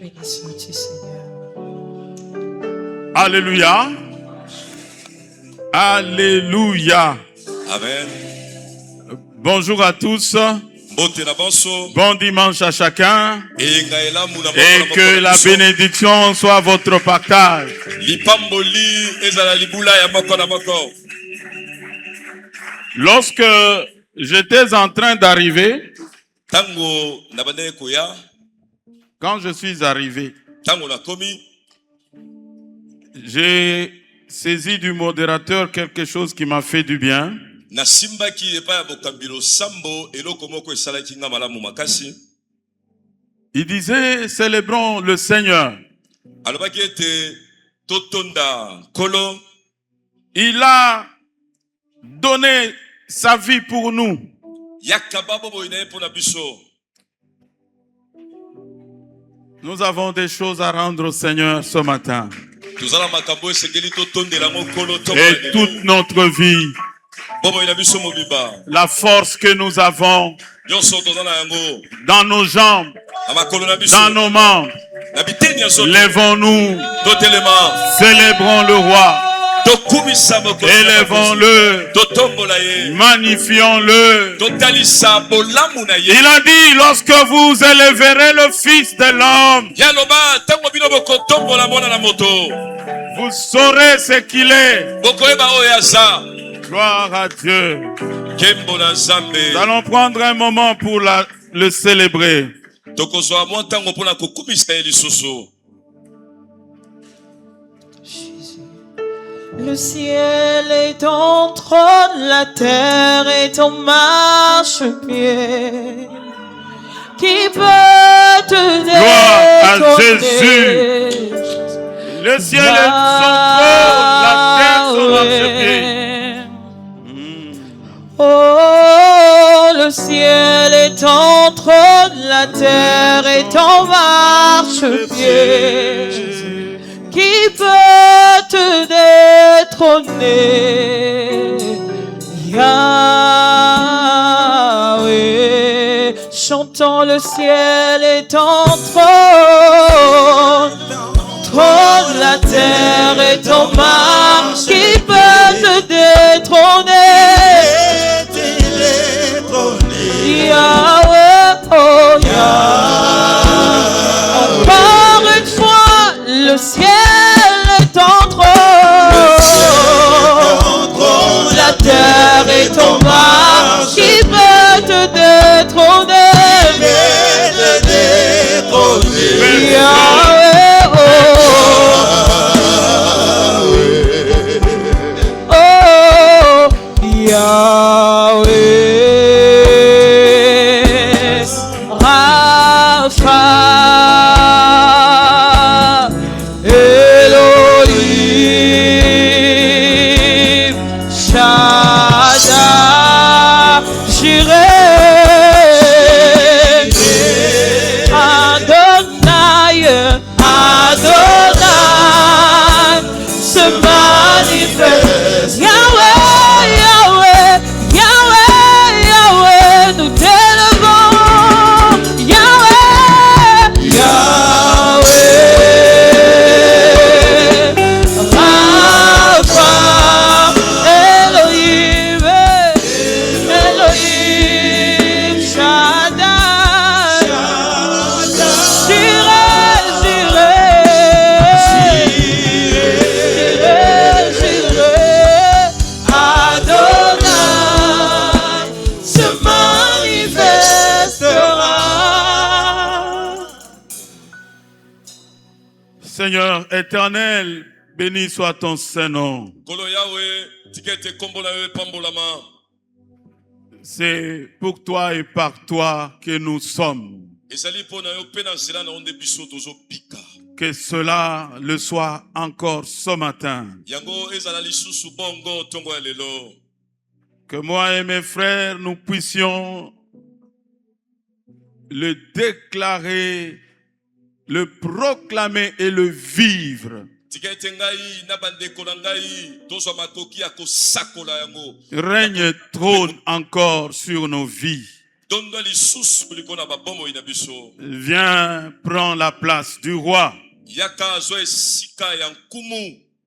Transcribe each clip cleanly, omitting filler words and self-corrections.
Béni sois-tu, Seigneur. Alléluia. Alléluia. Amen. Bonjour à tous. Bon dimanche à chacun. Et que la bénédiction soit votre partage. Lorsque j'étais en train d'arriver, quand je suis arrivé, j'ai saisi du modérateur quelque chose qui m'a fait du bien. Il disait, célébrons le Seigneur. Il a donné sa vie pour nous. Nous avons des choses à rendre au Seigneur ce matin. Et toute notre vie, la force que nous avons dans nos jambes, dans nos membres, lèvons-nous, célébrons le roi, élevons-le, magnifions-le. Il a dit, lorsque vous élèverez le Fils de l'homme, vous saurez ce qu'il est. Gloire à Dieu. Nous allons prendre un moment pour le célébrer. Le ciel est ton trône, la terre est ton marchepied. Qui peut te détrôner? Gloire à Jésus. Le ciel est son trône, la terre son marchepied. Oh, le ciel est ton trône, la terre est ton marchepied. Qui peut te détrôner? Yahweh, chantons le ciel est ton trône, trône, la terre est ton marche. Qui peut te détrôner? Yahweh, oh Yahweh. Encore une fois, le ciel est ton trône, la terre est ton marche. Qui peut te détrôner? Yahweh, oh Yahweh. Seigneur éternel, béni soit ton Saint-Nom. C'est pour toi et par toi que nous sommes. Que cela le soit encore ce matin. Que moi et mes frères, nous puissions le déclarer, le proclamer et le vivre. Règne, trône encore sur nos vies. Viens prendre la place du roi.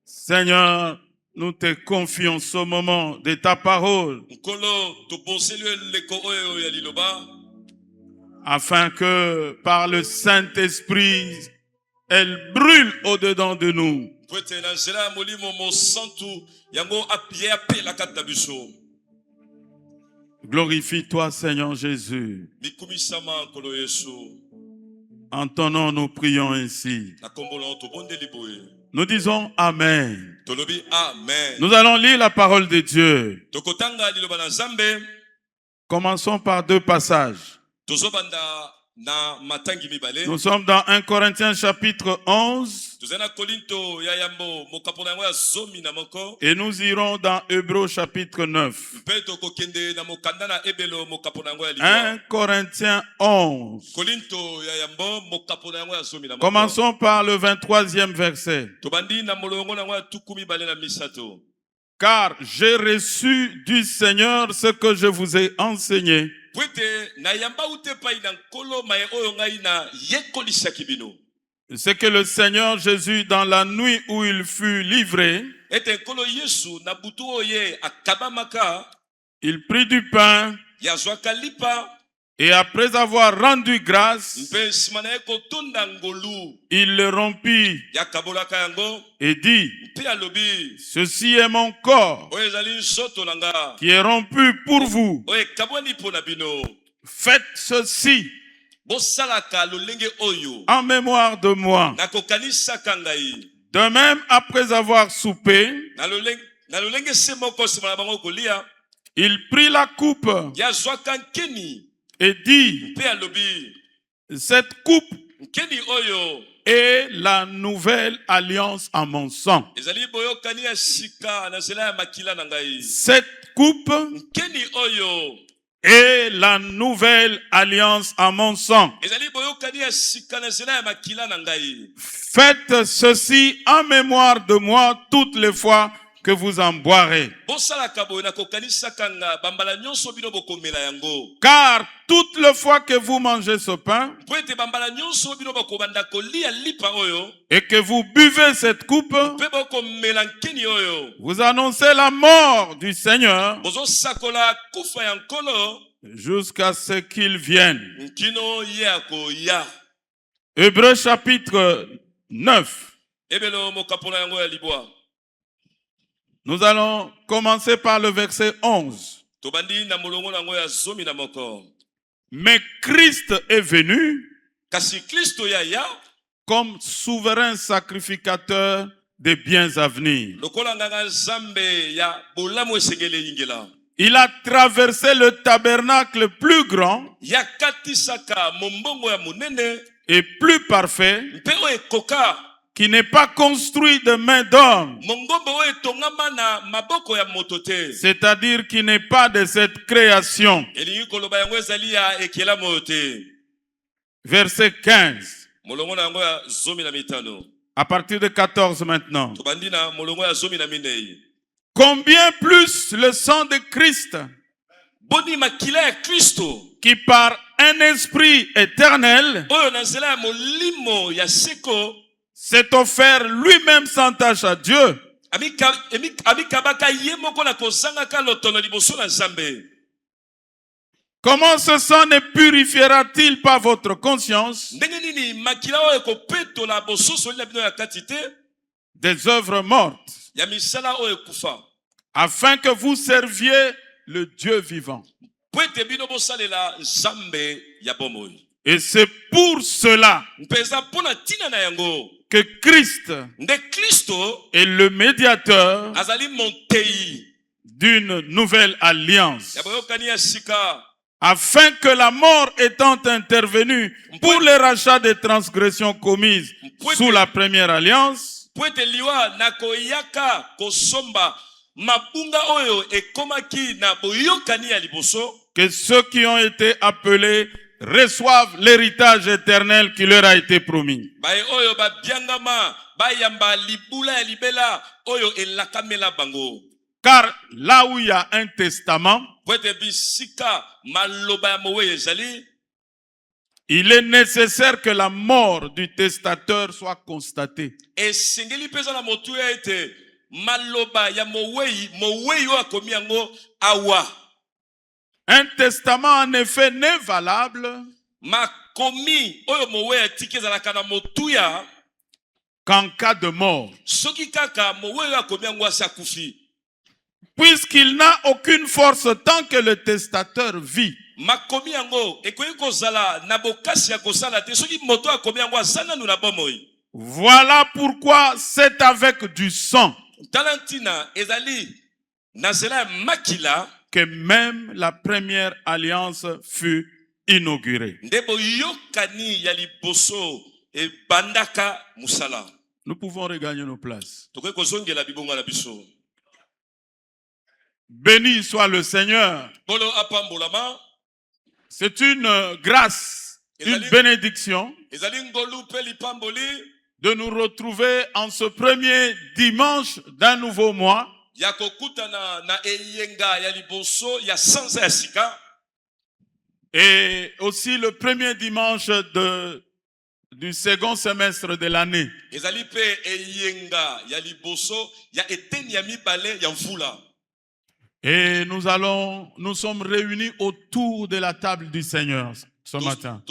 Seigneur, nous te confions ce moment de ta parole afin que par le Saint-Esprit, elle brûle au-dedans de nous. Glorifie-toi, Seigneur Jésus. En ton nom, nous prions ainsi. Nous disons Amen. Nous allons lire la parole de Dieu. Commençons par deux passages. Nous sommes dans 1 Corinthiens chapitre 11 et nous irons dans Hébreux chapitre 9. 1 Corinthiens 11. Commençons par le 23e verset. Car j'ai reçu du Seigneur ce que je vous ai enseigné. C'est que le Seigneur Jésus, dans la nuit où il fut livré, il prit du pain et après avoir rendu grâce, il le rompit et dit, ceci est mon corps qui est rompu pour vous. Faites ceci en mémoire de moi. De même, après avoir soupé, il prit la coupe et dit, cette coupe est la nouvelle alliance en mon sang. Cette coupe est la nouvelle alliance en mon sang. Faites ceci en mémoire de moi toutes les fois que vous en boirez. Car toutes les fois que vous mangez ce pain et que vous buvez cette coupe, vous annoncez la mort du Seigneur jusqu'à ce qu'il vienne. Hébreux chapitre 9. Nous allons commencer par le verset 11. Mais Christ est venu comme souverain sacrificateur des biens à venir. Il a traversé le tabernacle plus grand et plus parfait, qui n'est pas construit de main d'homme, c'est-à-dire qui n'est pas de cette création. Verset 15. À partir de 14 maintenant. Combien plus le sang de Christ, qui par un esprit éternel s'est offert lui-même sans tâche à Dieu, comment ce sang ne purifiera-t-il pas votre conscience des œuvres mortes, afin que vous serviez le Dieu vivant? Et c'est pour cela que Christ est le médiateur d'une nouvelle alliance, afin que la mort étant intervenue pour le rachat des transgressions commises sous la première alliance, que ceux qui ont été appelés reçoivent l'héritage éternel qui leur a été promis. Car là où il y a un testament, il est nécessaire que la mort du testateur soit constatée. Un testament en effet n'est valable qu'en cas de mort, puisqu'il n'a aucune force tant que le testateur vit. Voilà pourquoi c'est avec du sang que même la première alliance fut inaugurée. Nous pouvons regagner nos places. Béni soit le Seigneur. C'est une grâce, une bénédiction de nous retrouver en ce premier dimanche d'un nouveau mois. Et aussi le premier dimanche du second semestre de l'année. Et nous sommes réunis autour de la table du Seigneur ce matin.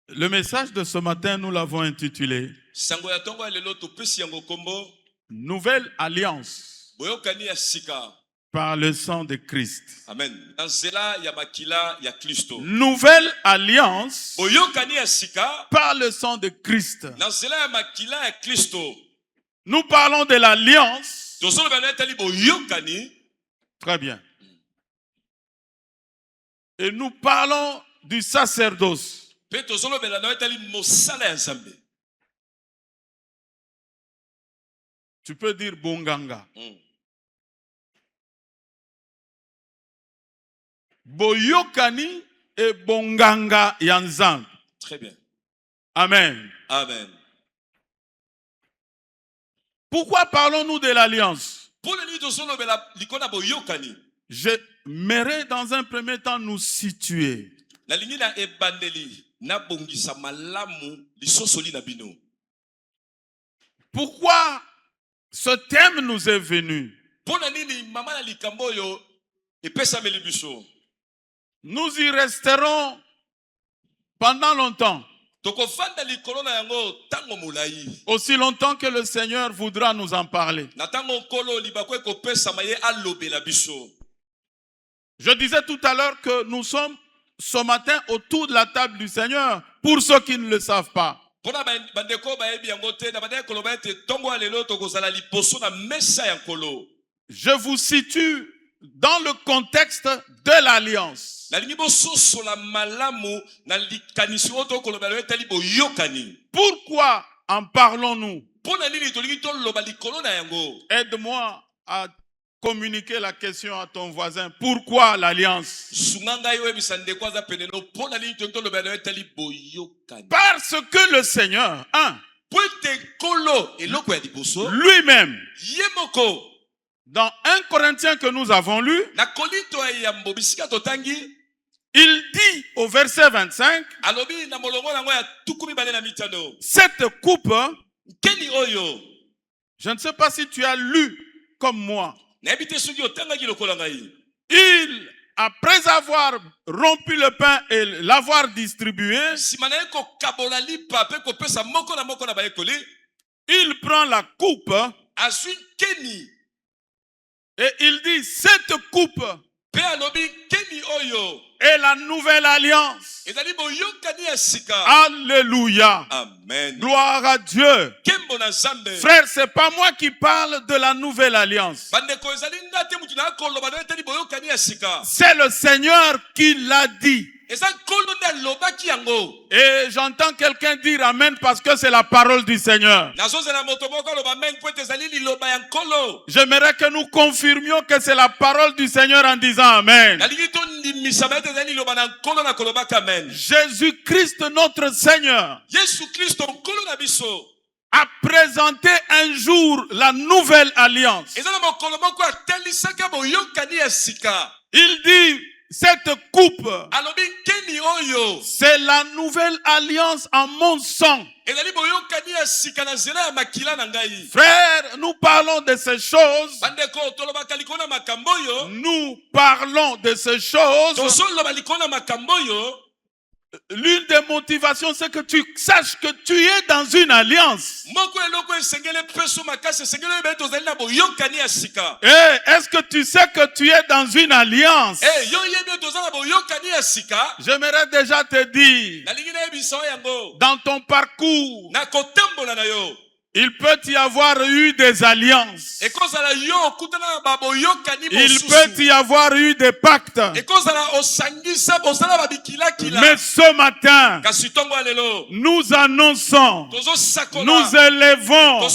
Le message de ce matin, nous l'avons intitulé Nouvelle Alliance par le sang de Christ. Amen. Nouvelle Alliance par le sang de Christ. Nous parlons de l'alliance. Très bien. Et nous parlons du sacerdoce. Tu peux dire Bonganga. Boyokani et Bonganga Yanzang. Très bien. Amen. Amen. Pourquoi parlons-nous de l'alliance? J'aimerais dans un premier temps nous situer. Pourquoi ce thème nous est venu? Nous y resterons pendant longtemps. Aussi longtemps que le Seigneur voudra nous en parler. Je disais tout à l'heure que nous sommes ce matin autour de la table du Seigneur, pour ceux qui ne le savent pas. Je vous situe dans le contexte de l'alliance. Pourquoi en parlons-nous? Aide-moi à communiquer la question à ton voisin. Pourquoi l'alliance? Parce que le Seigneur, lui-même, dans 1 Corinthiens que nous avons lu, il dit au verset 25, cette coupe, je ne sais pas si tu as lu comme moi, il, après avoir rompu le pain et l'avoir distribué, il prend la coupe et il dit, cette coupe est la nouvelle alliance. Alléluia. Amen. Gloire à Dieu. Frère, c'est pas moi qui parle de la nouvelle alliance. C'est le Seigneur qui l'a dit. Et j'entends quelqu'un dire Amen parce que c'est la parole du Seigneur. J'aimerais que nous confirmions que c'est la parole du Seigneur en disant Amen. Jésus-Christ notre Seigneur a présenté un jour la nouvelle alliance. Il dit, cette coupe, c'est la nouvelle alliance en mon sang. Frères, nous parlons de ces choses. Nous parlons de ces choses. L'une des motivations, c'est que tu saches que tu es dans une alliance. Est-ce que tu sais que tu es dans une alliance? J'aimerais déjà te dire, dans ton parcours, il peut y avoir eu des alliances. Il peut y avoir eu des pactes. Mais ce matin, nous annonçons, nous élevons,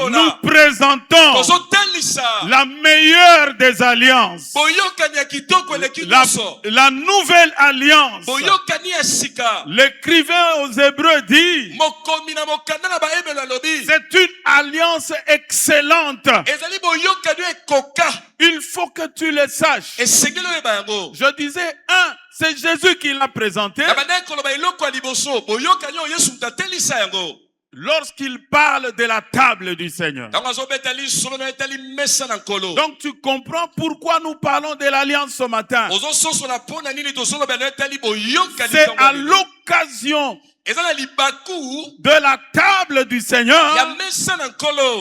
nous présentons la meilleure des alliances. La nouvelle alliance. L'écrivain aux Hébreux dit, c'est une alliance excellente. Il faut que tu le saches. Je disais, c'est Jésus qui l'a présenté. Lorsqu'il parle de la table du Seigneur. Donc tu comprends pourquoi nous parlons de l'alliance ce matin. C'est à l'occasion de la table du Seigneur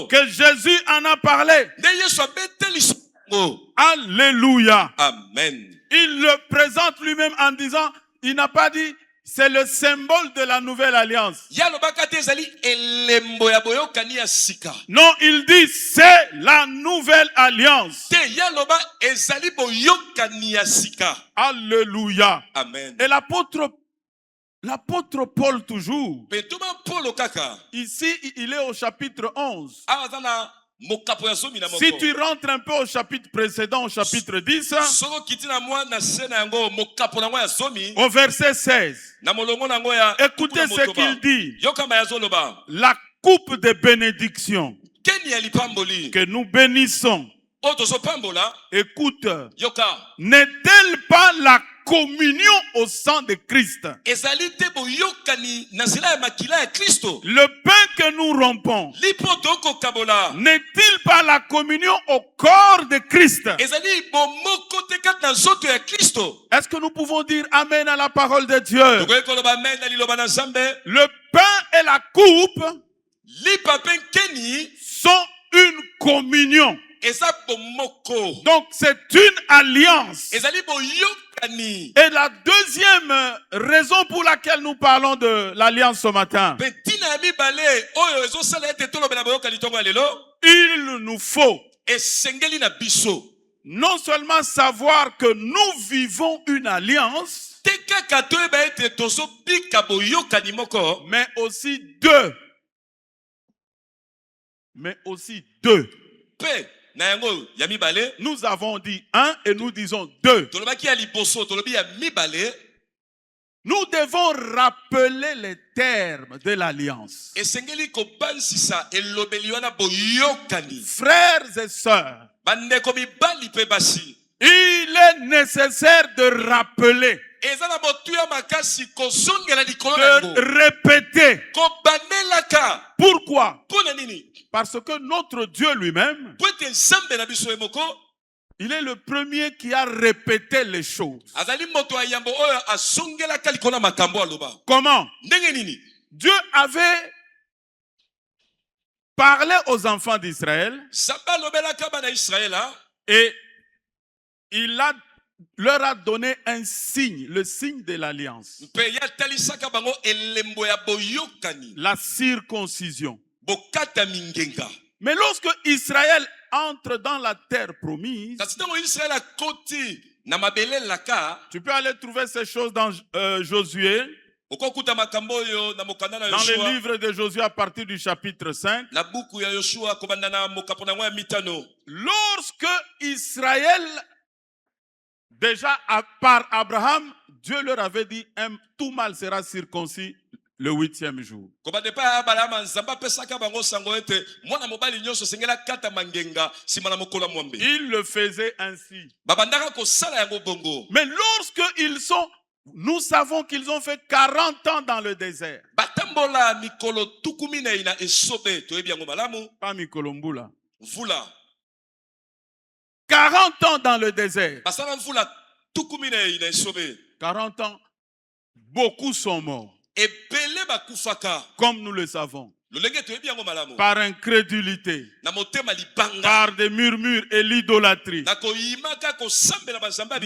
que Jésus en a parlé. Alléluia. Amen. Il le présente lui-même en disant, il n'a pas dit, c'est le symbole de la nouvelle alliance. Non, il dit, c'est la nouvelle alliance. Alléluia. Amen. Et l'apôtre Paul toujours, ici il est au chapitre 11. Si tu rentres un peu au chapitre précédent, au chapitre 10, au verset 16, écoutez ce qu'il dit. La coupe de bénédiction que nous bénissons, écoute, n'est-elle pas la communion au sang de Christ? Le pain que nous rompons n'est-il pas la communion au corps de Christ? Est-ce que nous pouvons dire Amen à la parole de Dieu? Le pain et la coupe sont une communion. Donc c'est une alliance. Et la deuxième raison pour laquelle nous parlons de l'alliance ce matin, il nous faut non seulement savoir que nous vivons une alliance, mais aussi deux. Nous avons dit un et nous disons deux. Nous devons rappeler les termes de l'alliance. Frères et sœurs, il est nécessaire de rappeler, de répéter. Pourquoi? Parce que notre Dieu lui-même, il est le premier qui a répété les choses. Comment? Dieu avait parlé aux enfants d'Israël et il leur a donné un signe, le signe de l'alliance. La circoncision. Mais lorsque Israël entre dans la terre promise, tu peux aller trouver ces choses dans Josué, dans le livre de Josué à partir du chapitre 5. Lorsque Israël, déjà par Abraham, Dieu leur avait dit, tout mâle sera circoncis le 8e jour. Ils le faisaient ainsi. Mais lorsque ils sont, nous savons qu'ils ont fait 40 ans dans le désert. Pas Mikolombula. 40 ans dans le désert. 40 ans, beaucoup sont morts. Comme nous le savons. Par incrédulité, par des murmures et l'idolâtrie.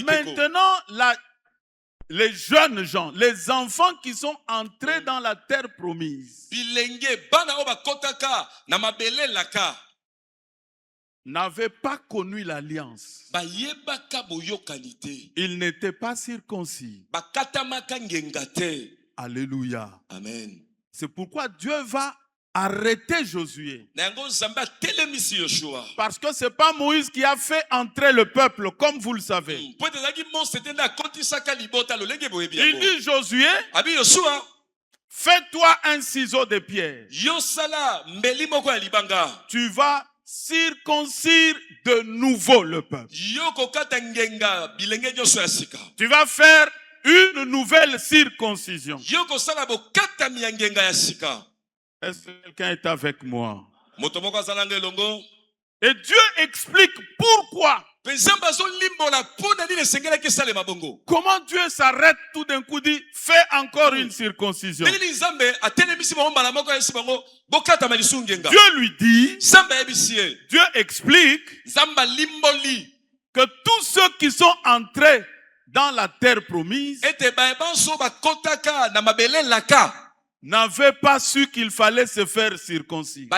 Maintenant, les jeunes gens, les enfants qui sont entrés dans la terre promise, n'avaient pas connu l'alliance. Ils n'étaient pas circoncis. Alléluia. Amen. C'est pourquoi Dieu va arrêter Josué. Parce que ce n'est pas Moïse qui a fait entrer le peuple, comme vous le savez. Il dit Josué, fais-toi un ciseau de pierre. Tu vas circoncire de nouveau le peuple. Tu vas faire une nouvelle circoncision. Est-ce que quelqu'un est avec moi? Et Dieu explique pourquoi. Comment Dieu s'arrête tout d'un coup, dit fais encore une circoncision. Dieu lui dit, Dieu explique que tous ceux qui sont entrés dans la terre promise n'avaient pas su qu'il fallait se faire circoncis.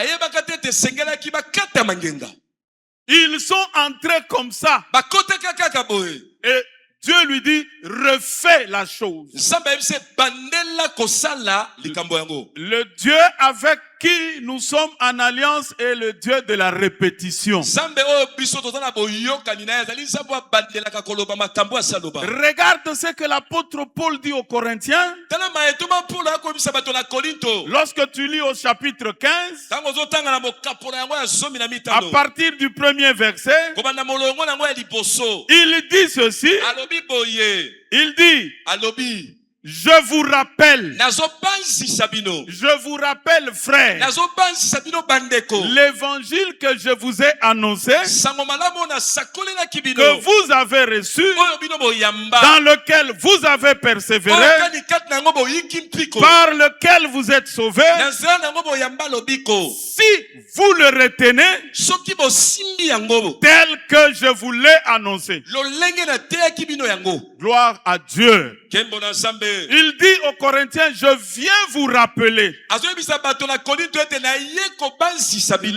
Ils sont entrés comme ça. Et Dieu lui dit, refais la chose. Le Dieu avec qui nous sommes en alliance est le Dieu de la répétition. Regarde ce que l'apôtre Paul dit aux Corinthiens. Lorsque tu lis au chapitre 15, à partir du premier verset, il dit ceci. Il dit, je vous rappelle, frère, l'évangile que je vous ai annoncé, que vous avez reçu, dans lequel vous avez persévéré, par lequel vous êtes sauvés, si vous le retenez, tel que je vous l'ai annoncé. Gloire à Dieu. Il dit aux Corinthiens, je viens vous rappeler.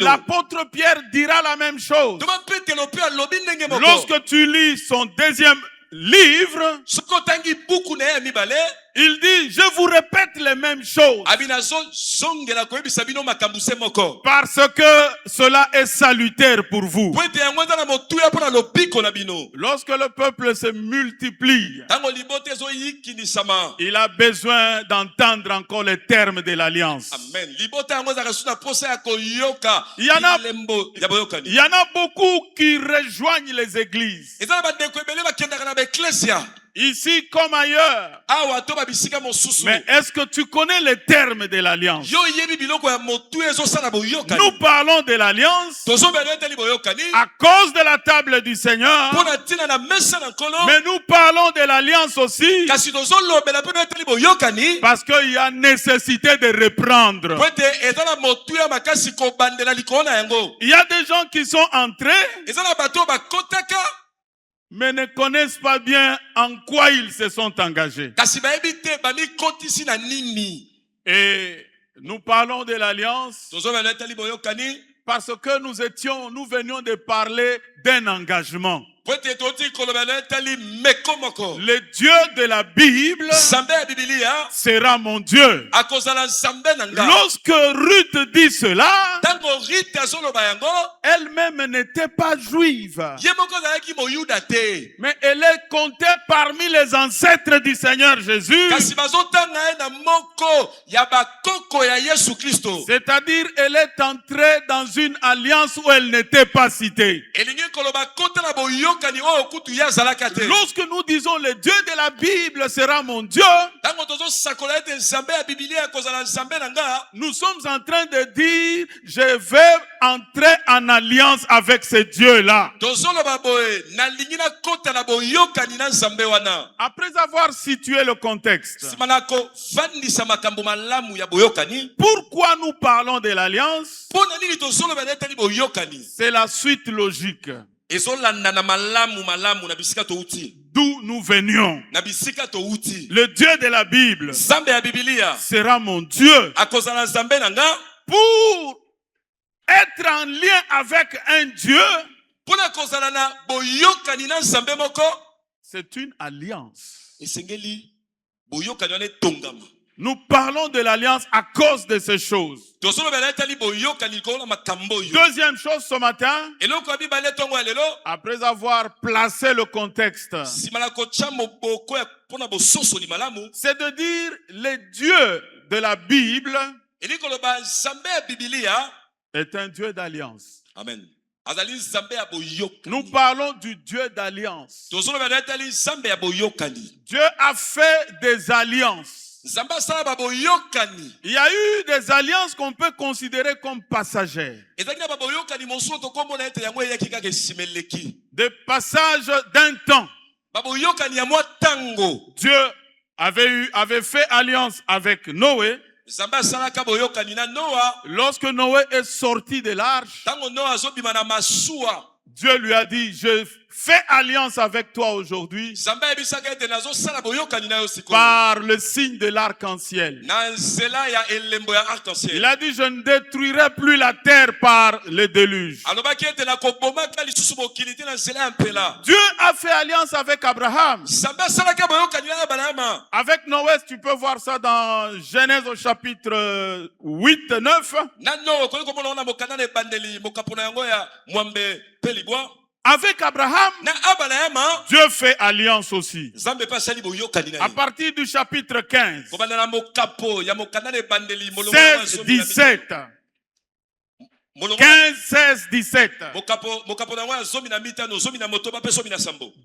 L'apôtre Pierre dira la même chose. Lorsque tu lis son deuxième livre, il dit, je vous répète les mêmes choses. Parce que cela est salutaire pour vous. Lorsque le peuple se multiplie, il a besoin d'entendre encore les termes de l'alliance. Il y en a beaucoup qui rejoignent les églises. Ici comme ailleurs. Mais est-ce que tu connais les termes de l'alliance? Nous parlons de l'alliance à cause de la table du Seigneur. Mais nous parlons de l'alliance aussi parce qu'il y a nécessité de reprendre. Il y a des gens qui sont entrés mais ne connaissent pas bien en quoi ils se sont engagés. Et nous parlons de l'alliance parce que nous venions de parler d'un engagement. Le Dieu de la Bible sera mon Dieu. Lorsque Ruth dit cela, elle-même n'était pas juive, mais elle est comptée parmi les ancêtres du Seigneur Jésus. C'est-à-dire, elle est entrée dans une alliance où elle n'était pas citée. Lorsque nous disons le Dieu de la Bible sera mon Dieu, nous sommes en train de dire je vais entrer en alliance avec ce Dieu-là. Après avoir situé le contexte, pourquoi nous parlons de l'alliance? C'est la suite logique. D'où nous venions. Le Dieu de la Bible sera mon Dieu. Pour être en lien avec un Dieu, c'est une alliance. Nous parlons de l'alliance à cause de ces choses. Deuxième chose ce matin, après avoir placé le contexte, c'est de dire le Dieu de la Bible est un Dieu d'alliance. Amen. Nous parlons du Dieu d'alliance. Dieu a fait des alliances. Il y a eu des alliances qu'on peut considérer comme passagères. Des passages d'un temps. Dieu avait fait alliance avec Noé. Lorsque Noé est sorti de l'arche, Dieu lui a dit, je fais alliance avec toi aujourd'hui par le signe de l'arc-en-ciel. Il a dit, je ne détruirai plus la terre par le déluge. Dieu a fait alliance avec Abraham. Avec Noé, tu peux voir ça dans Genèse au chapitre 8, 9. Avec Abraham, Dieu fait alliance aussi. À partir du chapitre 15, 16, 17. 15, 16, 17.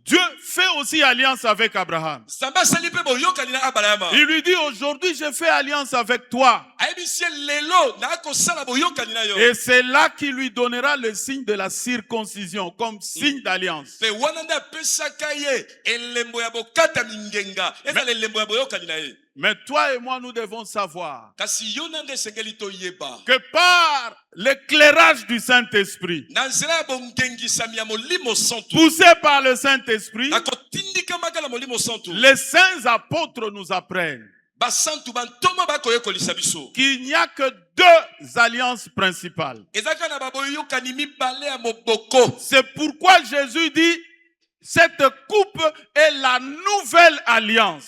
Dieu fait aussi alliance avec Abraham. Il lui dit, aujourd'hui je fais alliance avec toi. Et c'est là qu'il lui donnera le signe de la circoncision comme signe d'alliance. Mais toi et moi, nous devons savoir que par l'éclairage du Saint-Esprit, poussé par le Saint-Esprit, les saints apôtres nous apprennent qu'il n'y a que deux alliances principales. C'est pourquoi Jésus dit, cette coupe est la nouvelle alliance.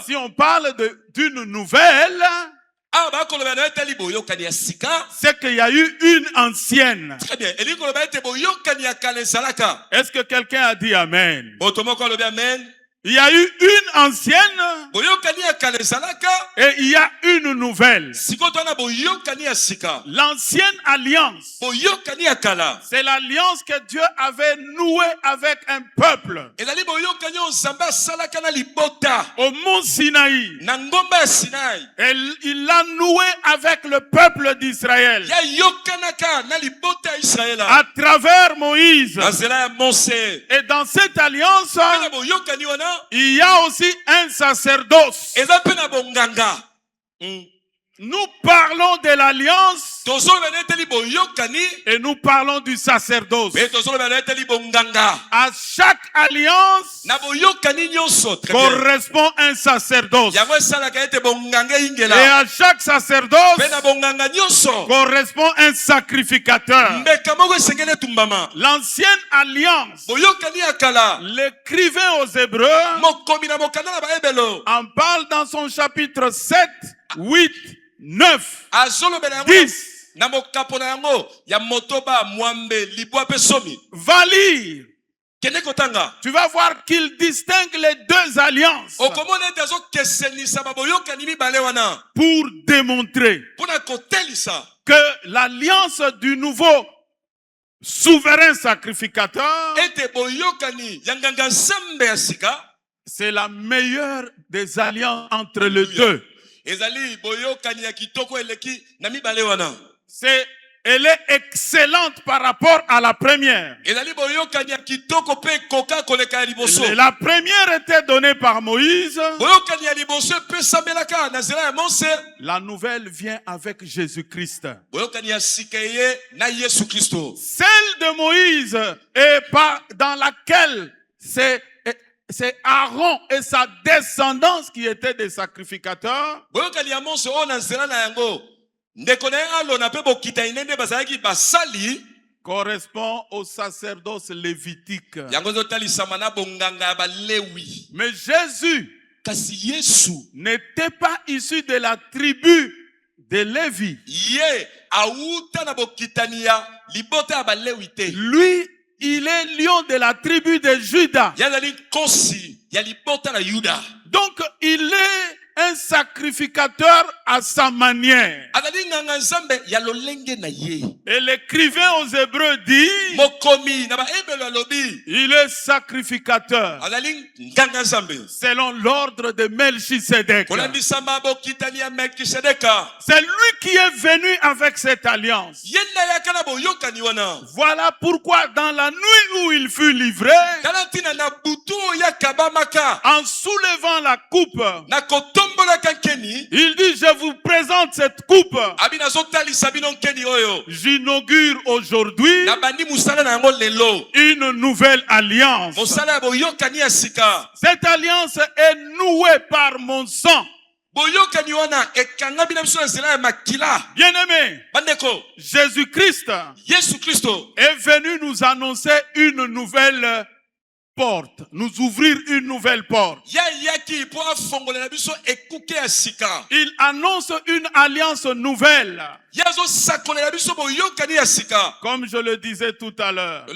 Si on parle d'une nouvelle, c'est qu'il y a eu une ancienne. Très bien. Est-ce que quelqu'un a dit Amen? Il y a eu une ancienne et il y a une nouvelle. L'ancienne alliance, c'est l'alliance que Dieu avait nouée avec un peuple au mont Sinaï. Et il l'a nouée avec le peuple d'Israël à travers Moïse. Et dans cette alliance, il y a aussi un sacerdoce. Nous parlons de l'alliance et nous parlons du sacerdoce. À chaque alliance correspond un sacerdoce. Et à chaque sacerdoce correspond un sacrificateur. L'ancienne alliance, l'écrivain aux Hébreux en parle dans son chapitre 7, 8, 9, 10. Va lire. Tu vas voir qu'il distingue les deux alliances pour démontrer que l'alliance du nouveau souverain sacrificateur, c'est la meilleure des alliances entre les deux. Elle est excellente par rapport à la première. La première était donnée par Moïse. La nouvelle vient avec Jésus-Christ. Celle de Moïse est dans laquelle c'est Aaron et sa descendance qui étaient des sacrificateurs. Correspond au sacerdoce lévitique. Mais Jésus n'était pas issu de la tribu de Lévi. Lui, il est lion de la tribu de Juda. Donc, il est un sacrificateur à sa manière. Et l'écrivain aux Hébreux dit, il est sacrificateur selon l'ordre de Melchisedec. C'est lui qui est venu avec cette alliance. Voilà pourquoi dans la nuit où il fut livré, en soulevant la coupe, il dit, je vous présente cette coupe. J'inaugure aujourd'hui une nouvelle alliance. Cette alliance est nouée par mon sang. Bien-aimé, Jésus-Christ est venu nous annoncer une nouvelle porte, nous ouvrir une nouvelle porte. Il annonce une alliance nouvelle. Comme je le disais tout à l'heure,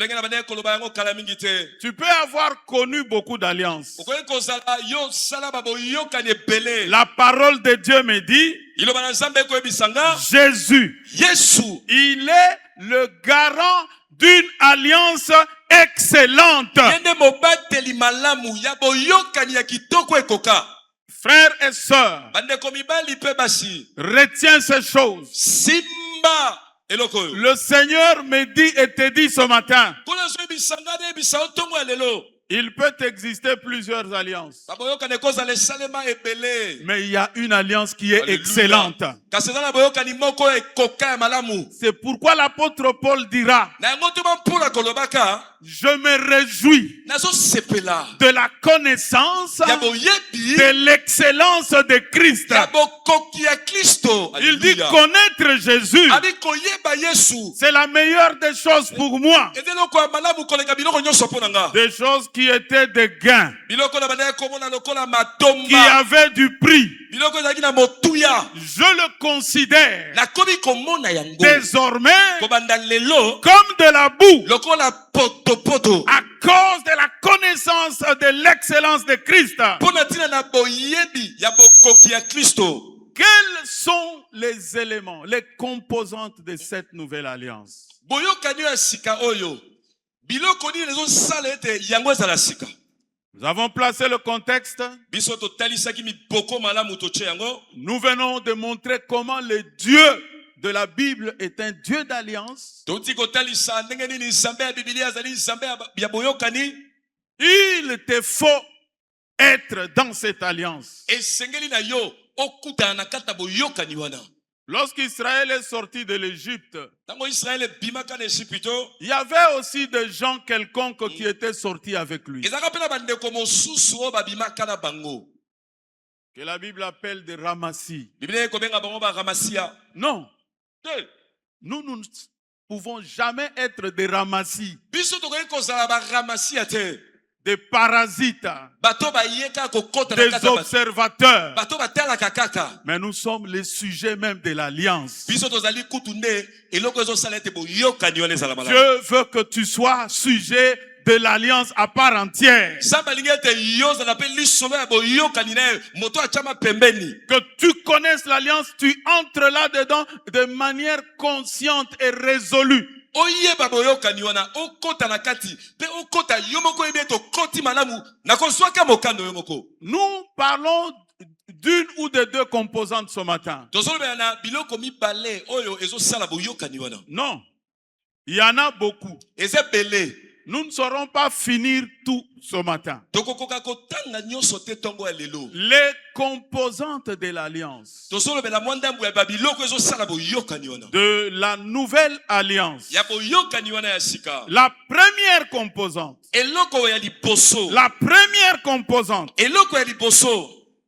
tu peux avoir connu beaucoup d'alliances. La parole de Dieu me dit, Jésus, il est le garant d'une alliance excellente. Frères et sœurs, retiens ces choses. Le Seigneur me dit et te dit ce matin, il peut exister plusieurs alliances, mais il y a une alliance qui est excellente. C'est pourquoi l'apôtre Paul dira, je me réjouis de la connaissance de l'excellence de Christ. Il dit connaître Jésus, c'est la meilleure des choses pour moi. Des choses qui étaient des gains, qui avaient du prix. Je le considère désormais comme de la boue à cause de la connaissance de l'excellence de Christ. Quels sont les éléments, les composantes de cette nouvelle alliance? Nous avons placé le contexte. Nous venons de montrer comment le Dieu de la Bible est un Dieu d'alliance. Il te faut être dans cette alliance. Lorsqu'Israël est sorti de l'Égypte, il y avait aussi des gens quelconques qui étaient sortis avec lui, que la Bible appelle des ramassis. Non, nous ne pouvons jamais être des ramassis, des parasites, des observateurs. Mais nous sommes les sujets même de l'alliance. Dieu veut que tu sois sujet de l'alliance à part entière. Que tu connaisses l'alliance, tu entres là-dedans de manière consciente et résolue. Nous parlons d'une ou de deux composantes ce matin. Non, il y en a beaucoup. Nous ne saurons pas finir tout ce matin. Les composantes de l'alliance, de la nouvelle alliance. La première composante,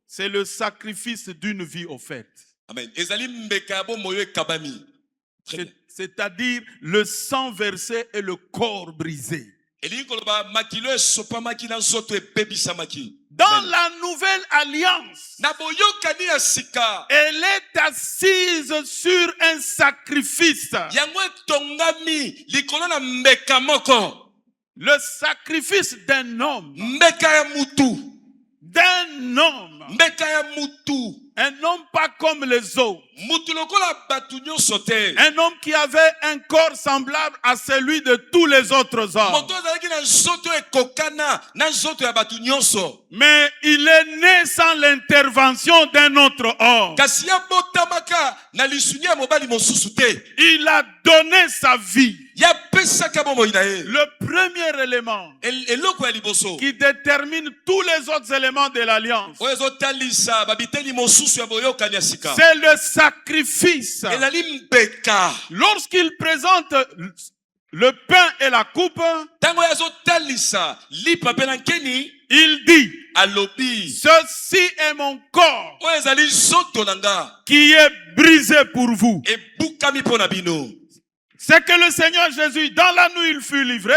c'est le sacrifice d'une vie offerte. Amen. C'est-à-dire le sang versé et le corps brisé. Dans la nouvelle alliance, elle est assise sur un sacrifice. Le sacrifice d'un homme. Un homme pas comme les autres. Un homme qui avait un corps semblable à celui de tous les autres hommes. Mais il est né sans l'intervention d'un autre homme. Il a donné sa vie. Le premier élément qui détermine tous les autres éléments de l'alliance, c'est le sacrifice. Lorsqu'il présente le pain et la coupe, il dit: ceci est mon corps qui est brisé pour vous. C'est que le Seigneur Jésus, dans la nuit il fut livré,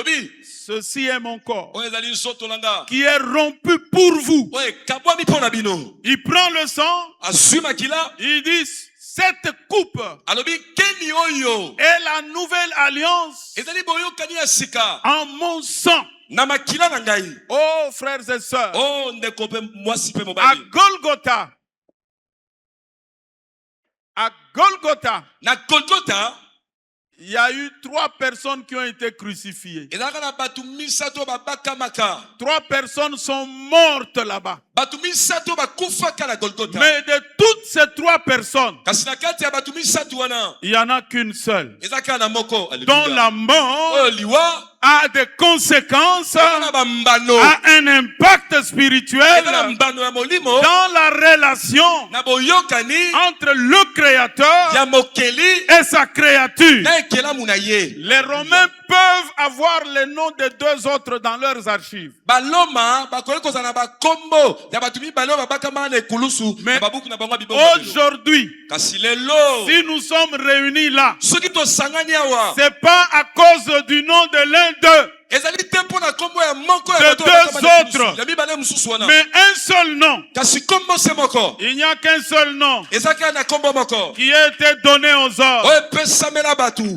dit: ceci est mon corps qui est rompu pour vous. Il prend le sang, il dit: cette coupe est la nouvelle alliance en mon sang. Oh frères et sœurs, à Golgotha, il y a eu 3 personnes qui ont été crucifiées. 3 personnes sont mortes là-bas. Mais de toutes ces 3 personnes, il n'y en a qu'une seule, dont la mort a des conséquences, a un impact spirituel dans la relation entre le Créateur et sa créature. Les Romains peuvent avoir les noms des 2 autres dans leurs archives. Mais aujourd'hui, si nous sommes réunis là, c'est pas à cause du nom de l'un d'eux, de 2 autres, mais un seul nom. Il n'y a qu'un seul nom qui a été donné aux hommes,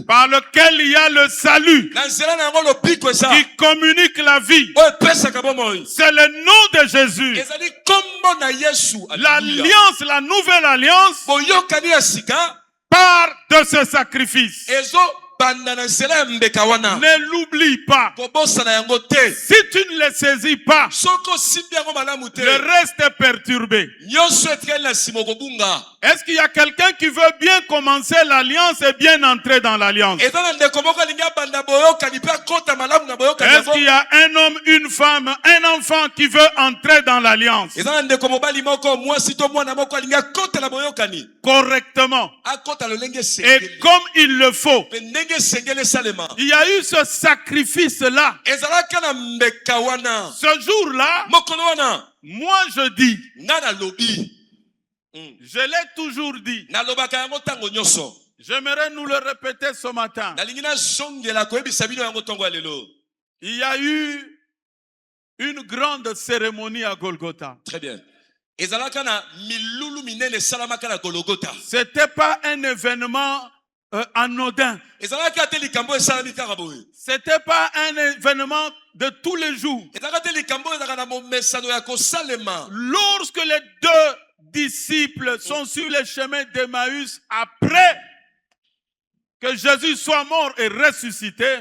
par lequel il y a le salut, qui communique la vie. C'est le nom de Jésus. L'alliance, la nouvelle alliance, part de ce sacrifice. Ne l'oublie pas. Si tu ne le saisis pas, le reste est perturbé. Est-ce qu'il y a quelqu'un qui veut bien commencer l'alliance et bien entrer dans l'alliance? Est-ce qu'il y a un homme, une femme, un enfant qui veut entrer dans l'alliance correctement et comme il le faut? Il y a eu ce sacrifice-là. Ce jour-là, moi je dis, je l'ai toujours dit, j'aimerais nous le répéter ce matin. Il y a eu une grande cérémonie à Golgotha. Très bien. C'était pas un événement anodin. C'était pas un événement de tous les jours. Lorsque les deux disciples sont sur le chemin d'Emmaüs après que Jésus soit mort et ressuscité,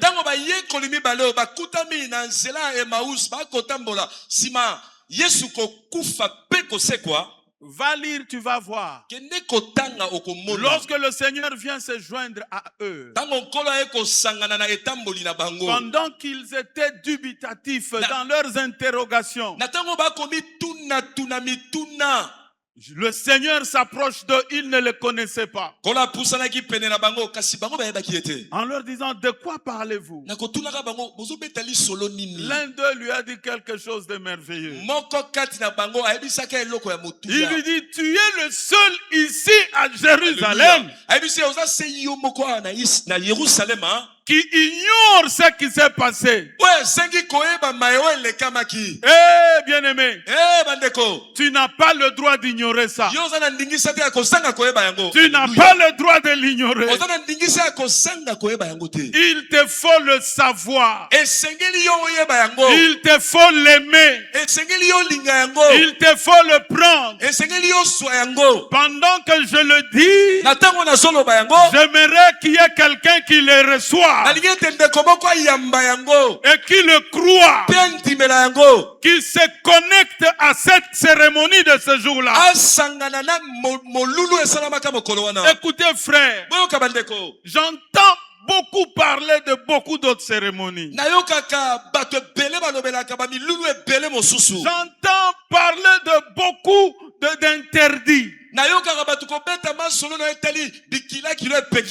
va lire, tu vas voir. Lorsque le Seigneur vient se joindre à eux, pendant qu'ils étaient dubitatifs dans leurs interrogations, le Seigneur s'approche d'eux, ils ne le connaissaient pas. En leur disant, de quoi parlez-vous? L'un d'eux lui a dit quelque chose de merveilleux. Il lui dit, tu es le seul ici à Jérusalem qui ignore ce qui s'est passé. Eh, bien-aimé, tu n'as pas le droit d'ignorer ça. Tu n'as pas le droit de l'ignorer. Il te faut le savoir. Il te faut l'aimer. Il te faut le prendre. Pendant que je le dis, j'aimerais qu'il y ait quelqu'un qui le reçoive et qui le croit, qui se connecte à cette cérémonie de ce jour-là. Écoutez, frère, j'entends beaucoup parler de beaucoup d'autres cérémonies. J'entends parler de beaucoup d'interdits.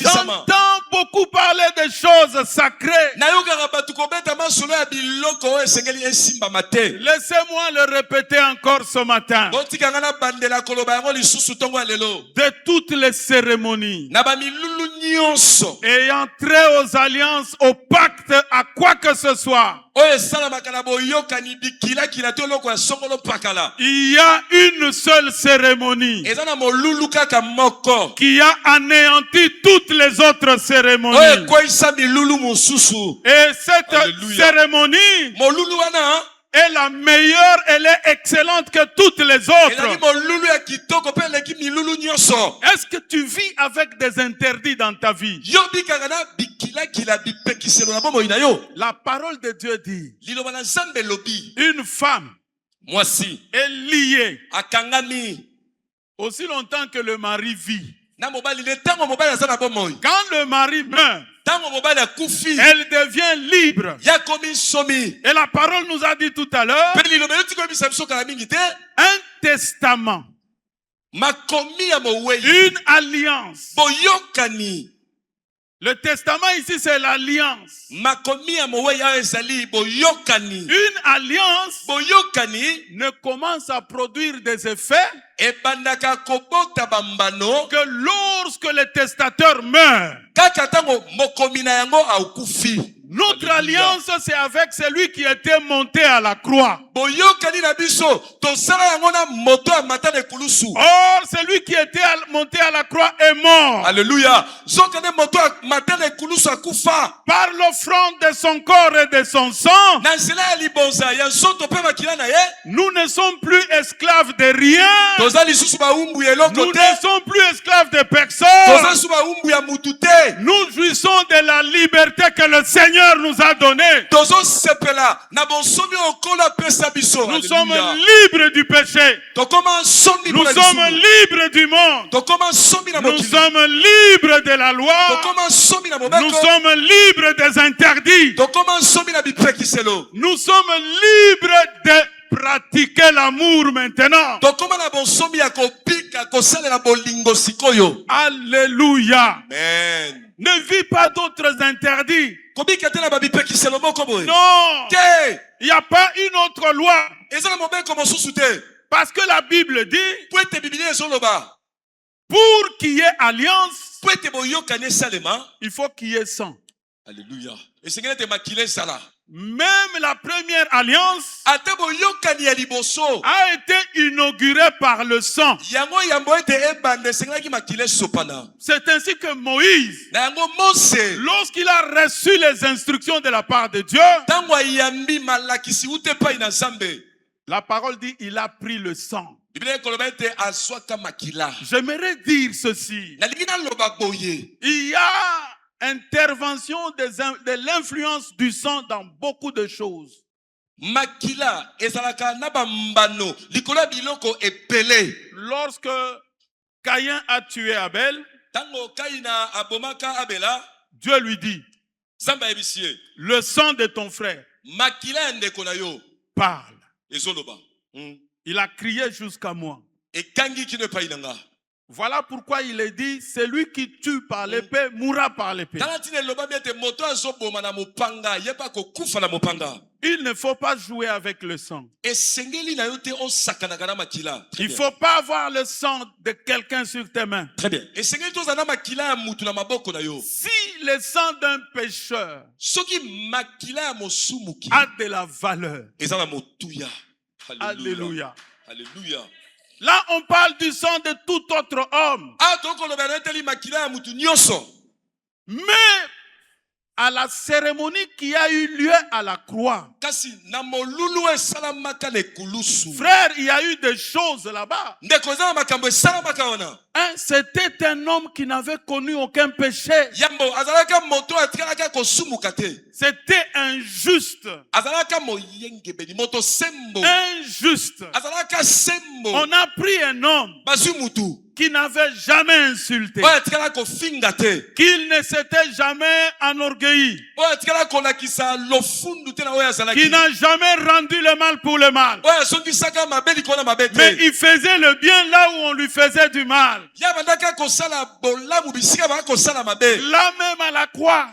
J'entends beaucoup parler de choses sacrées. Laissez-moi le répéter encore ce matin. De toutes les cérémonies ayant trait aux alliances, aux pactes, à quoi que ce soit, il y a une seule cérémonie qui a anéanti toutes les autres cérémonies. Et cette cérémonie est la meilleure, elle est excellente que toutes les autres. Est-ce que tu vis avec des interdits dans ta vie? La parole de Dieu dit, une femme est liée aussi longtemps que le mari vit. Quand le mari meurt, elle devient libre. Et la parole nous a dit tout à l'heure, un testament, une alliance. Le testament ici, c'est l'alliance. Une alliance ne commence à produire des effets que lorsque le testateur meurt. Notre alliance, c'est avec celui qui était monté à la croix. Or, celui qui était monté à la croix est mort. Alléluia. Par l'offrande de son corps et de son sang, nous ne sommes plus esclaves de rien. Nous ne sommes plus esclaves de personne. Nous jouissons de la liberté que le Seigneur nous a donnée. Nous sommes libres du péché. Nous sommes libres du monde. Nous sommes libres de la loi. Nous sommes libres des interdits. Nous sommes libres de pratiquer l'amour maintenant. Alléluia. Amen. Ne vis pas d'autres interdits. Non, il n'y a pas une autre loi. Parce que la Bible dit, pour qu'il y ait alliance, il faut qu'il y ait sang. Alléluia. Même la première alliance a été inaugurée par le sang. C'est ainsi que Moïse, lorsqu'il a reçu les instructions de la part de Dieu, la parole dit il a pris le sang. J'aimerais dire ceci. Il y a intervention de l'influence du sang dans beaucoup de choses. Lorsque Caïn a tué Abel, Dieu lui dit, le sang de ton frère parle. Il a crié jusqu'à moi. Voilà pourquoi il est dit, celui qui tue par l'épée mourra par l'épée. Il ne faut pas jouer avec le sang. Il ne faut pas avoir le sang de quelqu'un sur tes mains. Très bien. Si le sang d'un pécheur a de la valeur. Alléluia. Alléluia. Là, on parle du sang de tout autre homme. Mais à la cérémonie qui a eu lieu à la croix, frère, il y a eu des choses là-bas. C'était un homme qui n'avait connu aucun péché. C'était injuste. Injuste. On a pris un homme qui n'avait jamais insulté, qu'il ne s'était jamais enorgueilli, qui n'a jamais rendu le mal pour le mal, mais il faisait le bien là où on lui faisait du mal. Là même à la croix,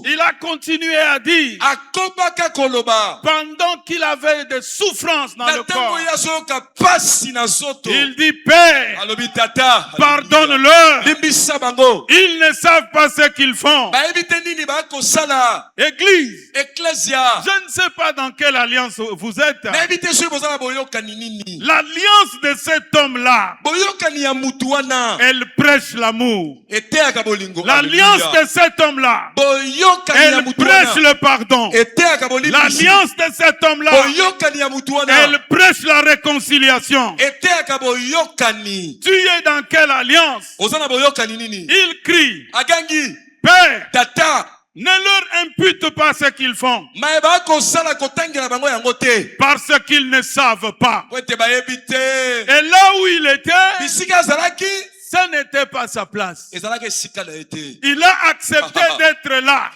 il a continué à dire, pendant qu'il avait des souffrances dans le corps, il dit, Père, pardonne-leur. Ils ne savent pas ce qu'ils font. Église, je ne sais pas dans quelle alliance vous êtes. L'alliance de cet homme-là, elle prêche l'amour. L'alliance de cet homme-là, elle prêche le pardon. L'alliance de cet homme-là, elle prêche la réconciliation. Tu es dans quelle alliance? Il crie, Père, ne leur impute pas ce qu'ils font, parce qu'ils ne savent pas. Et là où il était, ça n'était pas sa place. Il a accepté d'être là.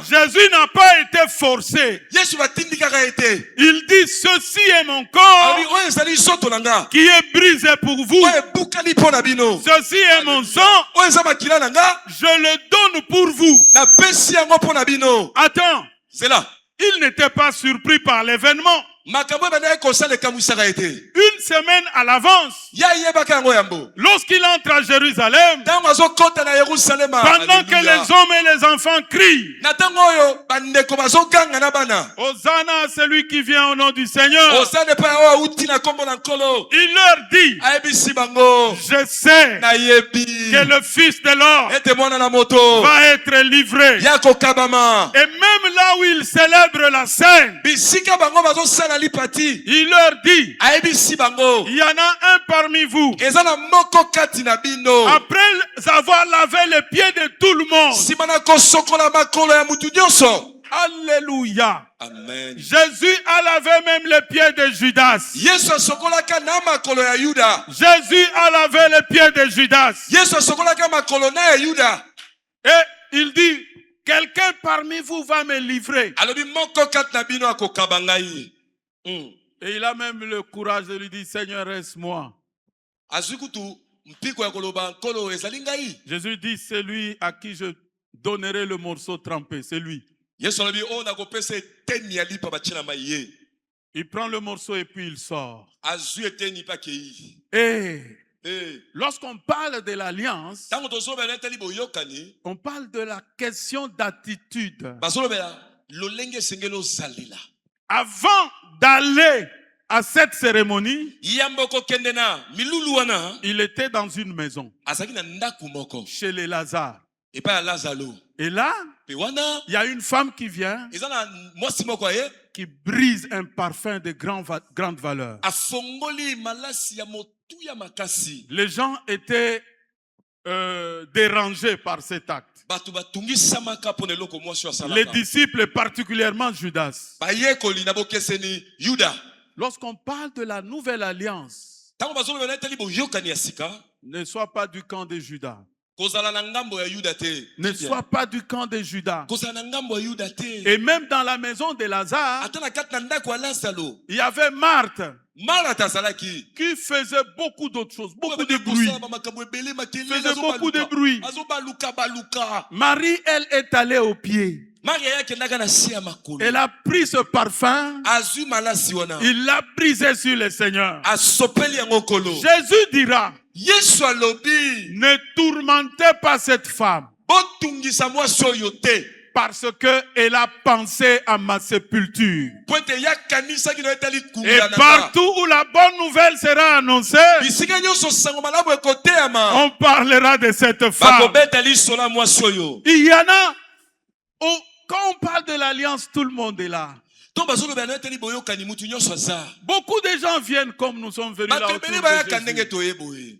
Jésus n'a pas été forcé. Il dit, ceci est mon corps qui est brisé pour vous. Ceci est mon sang. Je le donne pour vous. Attends. Il n'était pas surpris par l'événement. Une semaine à l'avance, lorsqu'il entre à Jérusalem, pendant que les hommes et les enfants crient, Hosanna à celui qui vient au nom du Seigneur, il leur dit, je sais que le Fils de l'homme va être livré. Et même là moment où il célèbre la scène, il leur dit, il y en a un parmi vous, après avoir lavé les pieds de tout le monde. Alléluia. Amen. Jésus a lavé même les pieds de Judas. Jésus a lavé les pieds de Judas. Et il dit, quelqu'un parmi vous va me livrer. Et il a même le courage de lui dire, Seigneur, reste-moi. Jésus dit, c'est lui à qui je donnerai le morceau trempé. C'est lui. Il prend le morceau et puis il sort. Et lorsqu'on parle de l'alliance, on parle de la question d'attitude. Avant d'aller à cette cérémonie, il était dans une maison chez les Lazare. Et là, il y a une femme qui vient, qui brise un parfum de grande valeur. Les gens étaient dérangés par cet acte. Les disciples, particulièrement Judas. Lorsqu'on parle de la nouvelle alliance, ne sois pas du camp de Judas. Ne sois pas du camp de Judas. Et même dans la maison de Lazare, il y avait Marthe qui faisait beaucoup d'autres choses, beaucoup de bruit. Faisait beaucoup de bruit. Marie, elle est allée au pied. Elle a pris ce parfum, il l'a brisé sur le Seigneur. Jésus dira, ne tourmentez pas cette femme, parce qu'elle a pensé à ma sépulture. Et partout où la bonne nouvelle sera annoncée, on parlera de cette femme. Il y en a, quand on parle de l'alliance, tout le monde est là. Beaucoup de gens viennent comme nous sommes venus là autour de Jésus.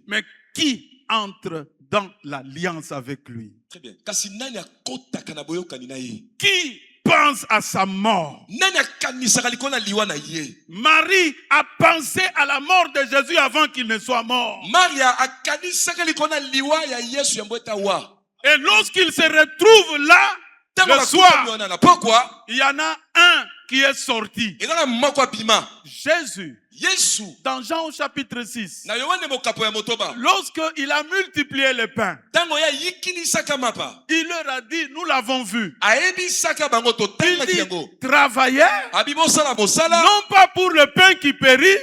Mais qui entre dans l'alliance avec lui? Très bien. Qui pense à sa mort? Marie a pensé à la mort de Jésus avant qu'il ne soit mort. Et lorsqu'il se retrouve là, le soir, il y en a un qui est sorti. Jésus. Dans Jean au chapitre 6, lorsqu'il a multiplié le pain, il leur a dit, nous l'avons vu. Il dit, travaillez, non pas pour le pain qui périt,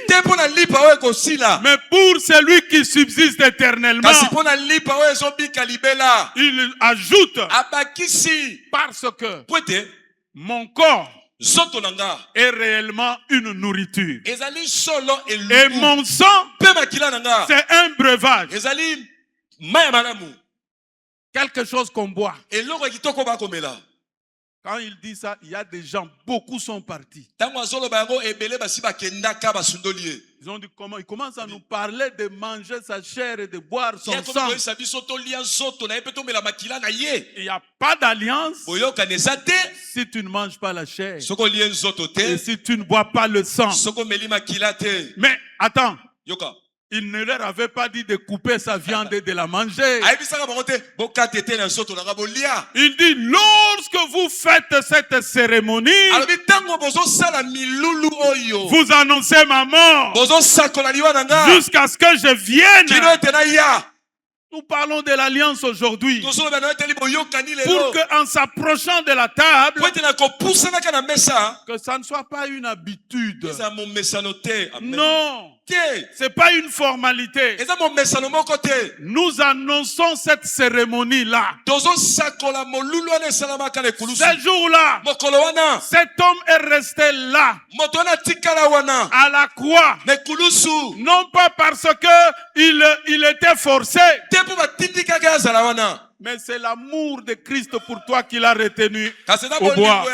mais pour celui qui subsiste éternellement. Il ajoute, parce que mon corps est réellement une nourriture. Et mon sang, c'est un breuvage. Quelque chose qu'on boit. Quand il dit ça, il y a des gens, beaucoup sont partis. Ils ont dit comment? Ils commencent à nous parler de manger sa chair et de boire son sang. Il n'y a pas d'alliance si tu ne manges pas la chair et si tu ne bois pas le sang. Mais attends. Il ne leur avait pas dit de couper sa viande et de la manger. Il dit, lorsque vous faites cette cérémonie, vous annoncez ma mort jusqu'à ce que je vienne. Nous parlons de l'alliance aujourd'hui. Pour qu'en s'approchant de la table, que ça ne soit pas une habitude. Non. C'est pas une formalité. Nous annonçons cette cérémonie-là. Ce jour-là, cet homme est resté là, à la croix. Non pas parce que il était forcé, Mais c'est l'amour de Christ pour toi qui l'a retenu au bois.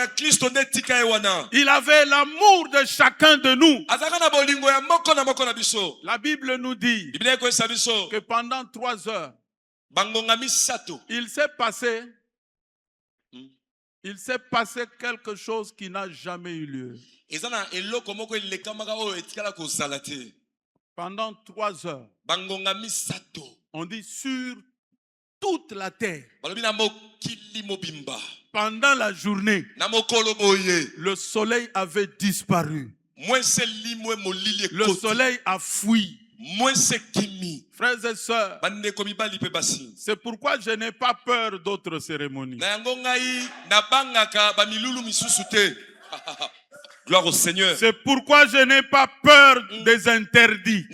Il avait l'amour de chacun de nous. La Bible nous dit que pendant 3 heures, il s'est passé quelque chose qui n'a jamais eu lieu. Pendant 3 heures, on dit sur toute la terre. Pendant la journée, le soleil avait disparu. Le soleil a fui. Frères et sœurs, c'est pourquoi je n'ai pas peur d'autres cérémonies. Gloire au Seigneur. C'est pourquoi je n'ai pas peur des interdits.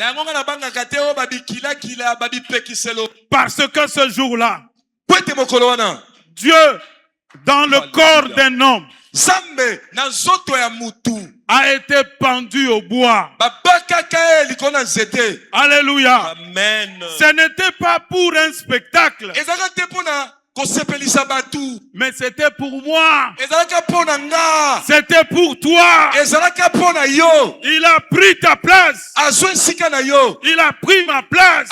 Parce que ce jour-là, Dieu, dans le corps d'un homme, a été pendu au bois. Alléluia. Amen. Ce n'était pas pour un spectacle, mais c'était pour moi. C'était pour toi. Il a pris ta place. Il a pris ma place.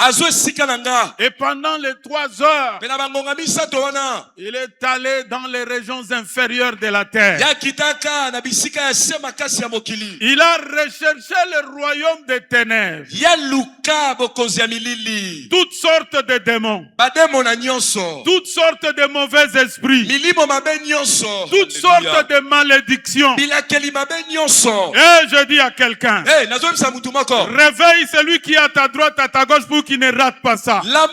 Et pendant les 3 heures, il est allé dans les régions inférieures de la terre. Il a recherché le royaume des ténèbres. Toutes sortes de démons. Toutes sortes de mauvais esprits. Toutes sortes de malédictions. Et je dis à quelqu'un, réveille celui qui est à ta droite, à ta gauche, pour qu'il ne rate pas ça. La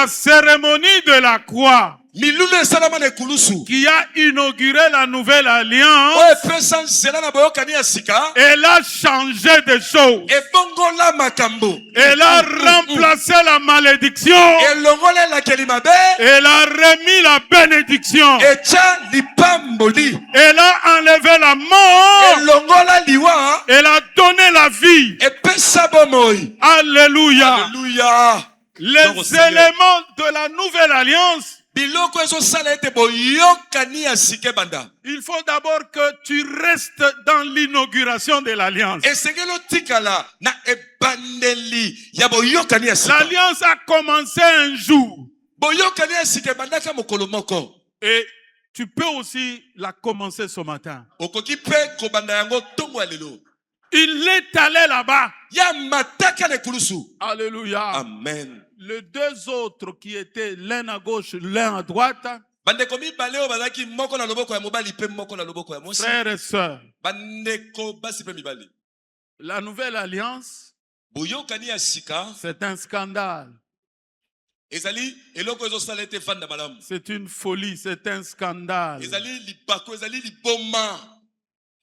cérémonie de la croix qui a inauguré la nouvelle alliance, elle a changé des choses. Elle a remplacé la malédiction. Elle a remis la bénédiction. Elle a enlevé la mort. Elle a donné la vie. Alléluia. Alléluia. Les éléments de la nouvelle alliance, il faut d'abord que tu restes dans l'inauguration de l'alliance. L'alliance a commencé un jour. Et tu peux aussi la commencer ce matin. Il est allé là-bas. Alléluia. Amen. Les 2 autres qui étaient l'un à gauche, l'un à droite, frères et sœurs, la nouvelle alliance, c'est un scandale. C'est une folie, c'est un scandale.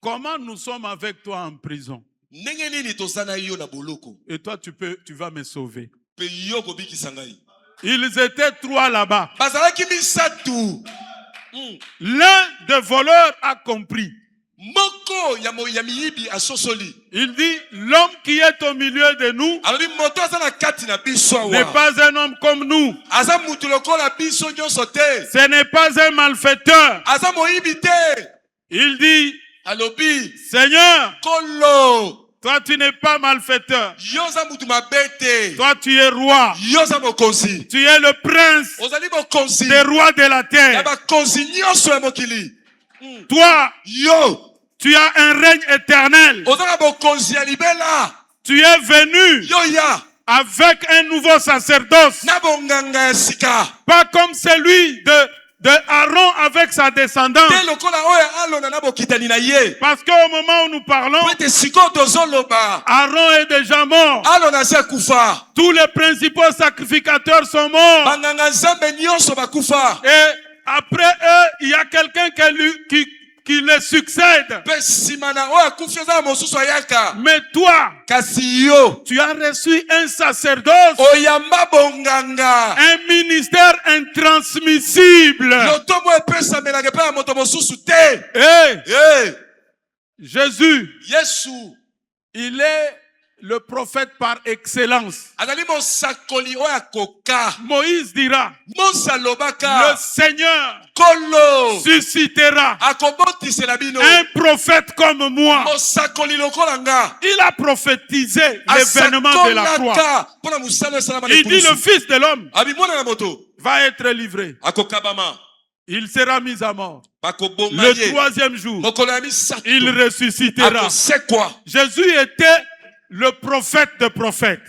Comment nous sommes avec toi en prison? Et toi, tu vas me sauver. Ils étaient 3 là-bas. L'un des voleurs a compris. Il dit, l'homme qui est au milieu de nous n'est pas un homme comme nous. Ce n'est pas un malfaiteur. Il dit, Seigneur, toi tu n'es pas malfaiteur. Toi tu es roi. Tu es le prince des rois de la terre. Toi, tu as un règne éternel. Tu es venu avec un nouveau sacerdoce. Pas comme celui de Aaron avec sa descendance. Parce qu'au moment où nous parlons, Aaron est déjà mort. Tous les principaux sacrificateurs sont morts. Et après eux, il y a quelqu'un qui les succède. Mais toi, tu as reçu un sacerdoce, un ministère intransmissible. Jésus, il est le prophète par excellence. Moïse dira, le Seigneur suscitera un prophète comme moi. Il a prophétisé l'événement de la croix. Il dit le Fils de l'homme va être livré. Il sera mis à mort. Le troisième jour, il ressuscitera. Jésus était le prophète de prophètes.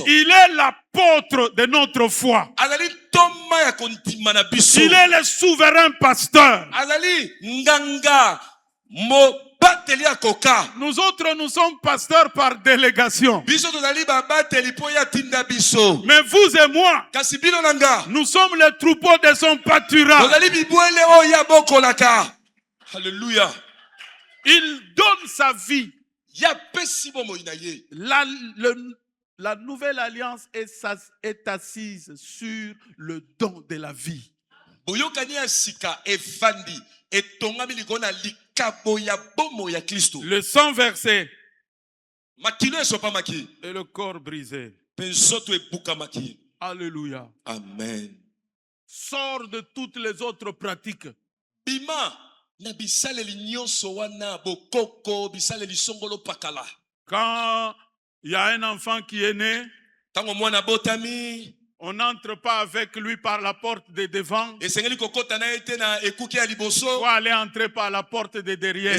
Il est l'apôtre de notre foi. Il est le souverain pasteur. Nous autres, nous sommes pasteurs par délégation. Mais vous et moi, nous sommes les troupeaux de son pâturage. Alléluia. Il donne sa vie. La nouvelle alliance est assise sur le don de la vie. Le sang versé et le corps brisé. Alléluia. Amen. Sort de toutes les autres pratiques. Quand il y a un enfant qui est né, on n'entre pas avec lui par la porte de devant. Il faut aller entrer par la porte de derrière.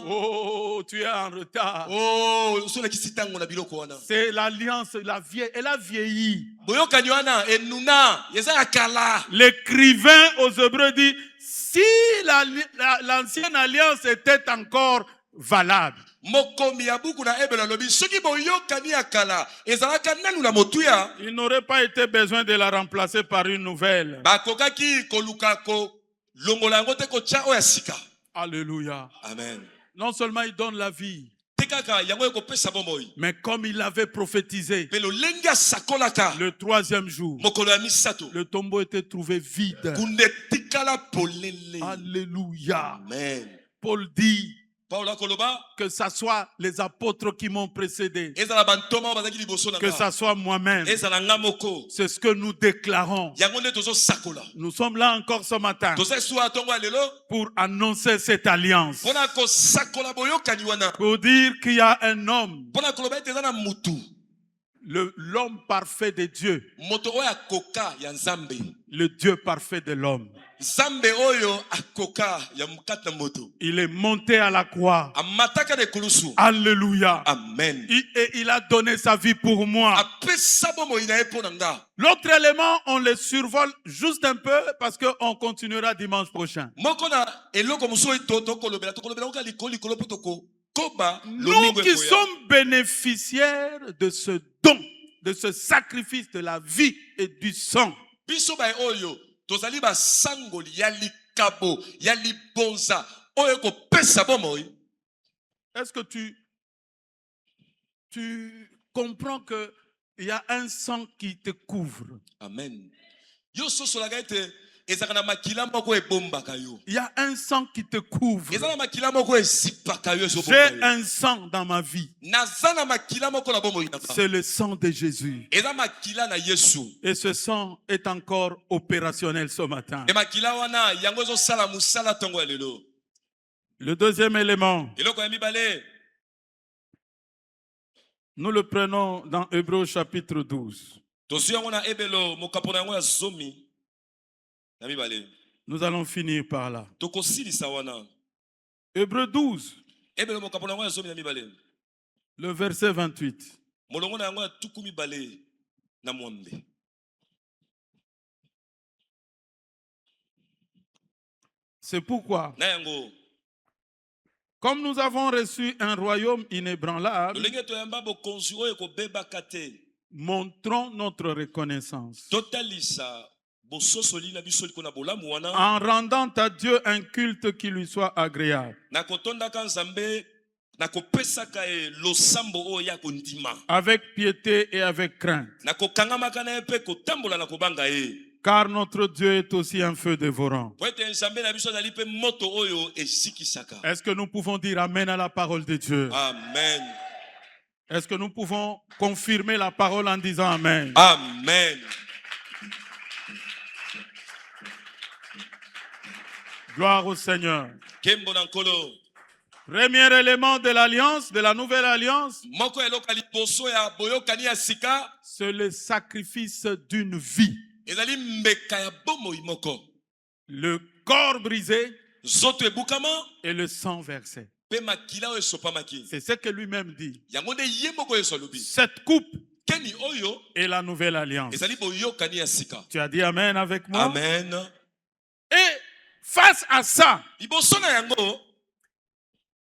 Oh, tu es en retard. C'est l'alliance, elle a vieilli. L'écrivain aux Hébreux dit, si l'ancienne alliance était encore valable, il n'aurait pas été besoin de la remplacer par une nouvelle. Alléluia. Amen. Non seulement il donne la vie, mais comme il l'avait prophétisé, le troisième jour, le tombeau était trouvé vide. Alléluia. Amen. Paul dit que ce soit les apôtres qui m'ont précédé, que ce soit moi-même, c'est ce que nous déclarons. Nous sommes là encore ce matin pour annoncer cette alliance, pour dire qu'il y a un homme, l'homme parfait de Dieu, le Dieu parfait de l'homme. Il est monté à la croix. Alléluia. Amen. Et il a donné sa vie pour moi. L'autre élément, on le survole juste un peu parce qu'on continuera dimanche prochain. Nous qui sommes bénéficiaires de ce don, de ce sacrifice de la vie et du sang. Est-ce que tu comprends que il y a un sang qui te couvre? Amen. Il y a un sang qui te couvre. J'ai un sang dans ma vie. C'est le sang de Jésus. Et ce sang est encore opérationnel ce matin. Le deuxième élément, nous le prenons dans Hébreux chapitre 12. Nous allons finir par là. Hébreux 12, le verset 28. C'est pourquoi, comme nous avons reçu un royaume inébranlable, montrons notre reconnaissance en rendant à Dieu un culte qui lui soit agréable, avec piété et avec crainte. Car notre Dieu est aussi un feu dévorant. Est-ce que nous pouvons dire Amen à la parole de Dieu? Amen. Est-ce que nous pouvons confirmer la parole en disant Amen? Amen. Gloire au Seigneur. Premier élément de l'alliance, de la nouvelle alliance, c'est le sacrifice d'une vie. Le corps brisé et le sang versé. C'est ce que lui-même dit. Cette coupe est la nouvelle alliance. Tu as dit Amen avec moi? Amen. Et face à ça,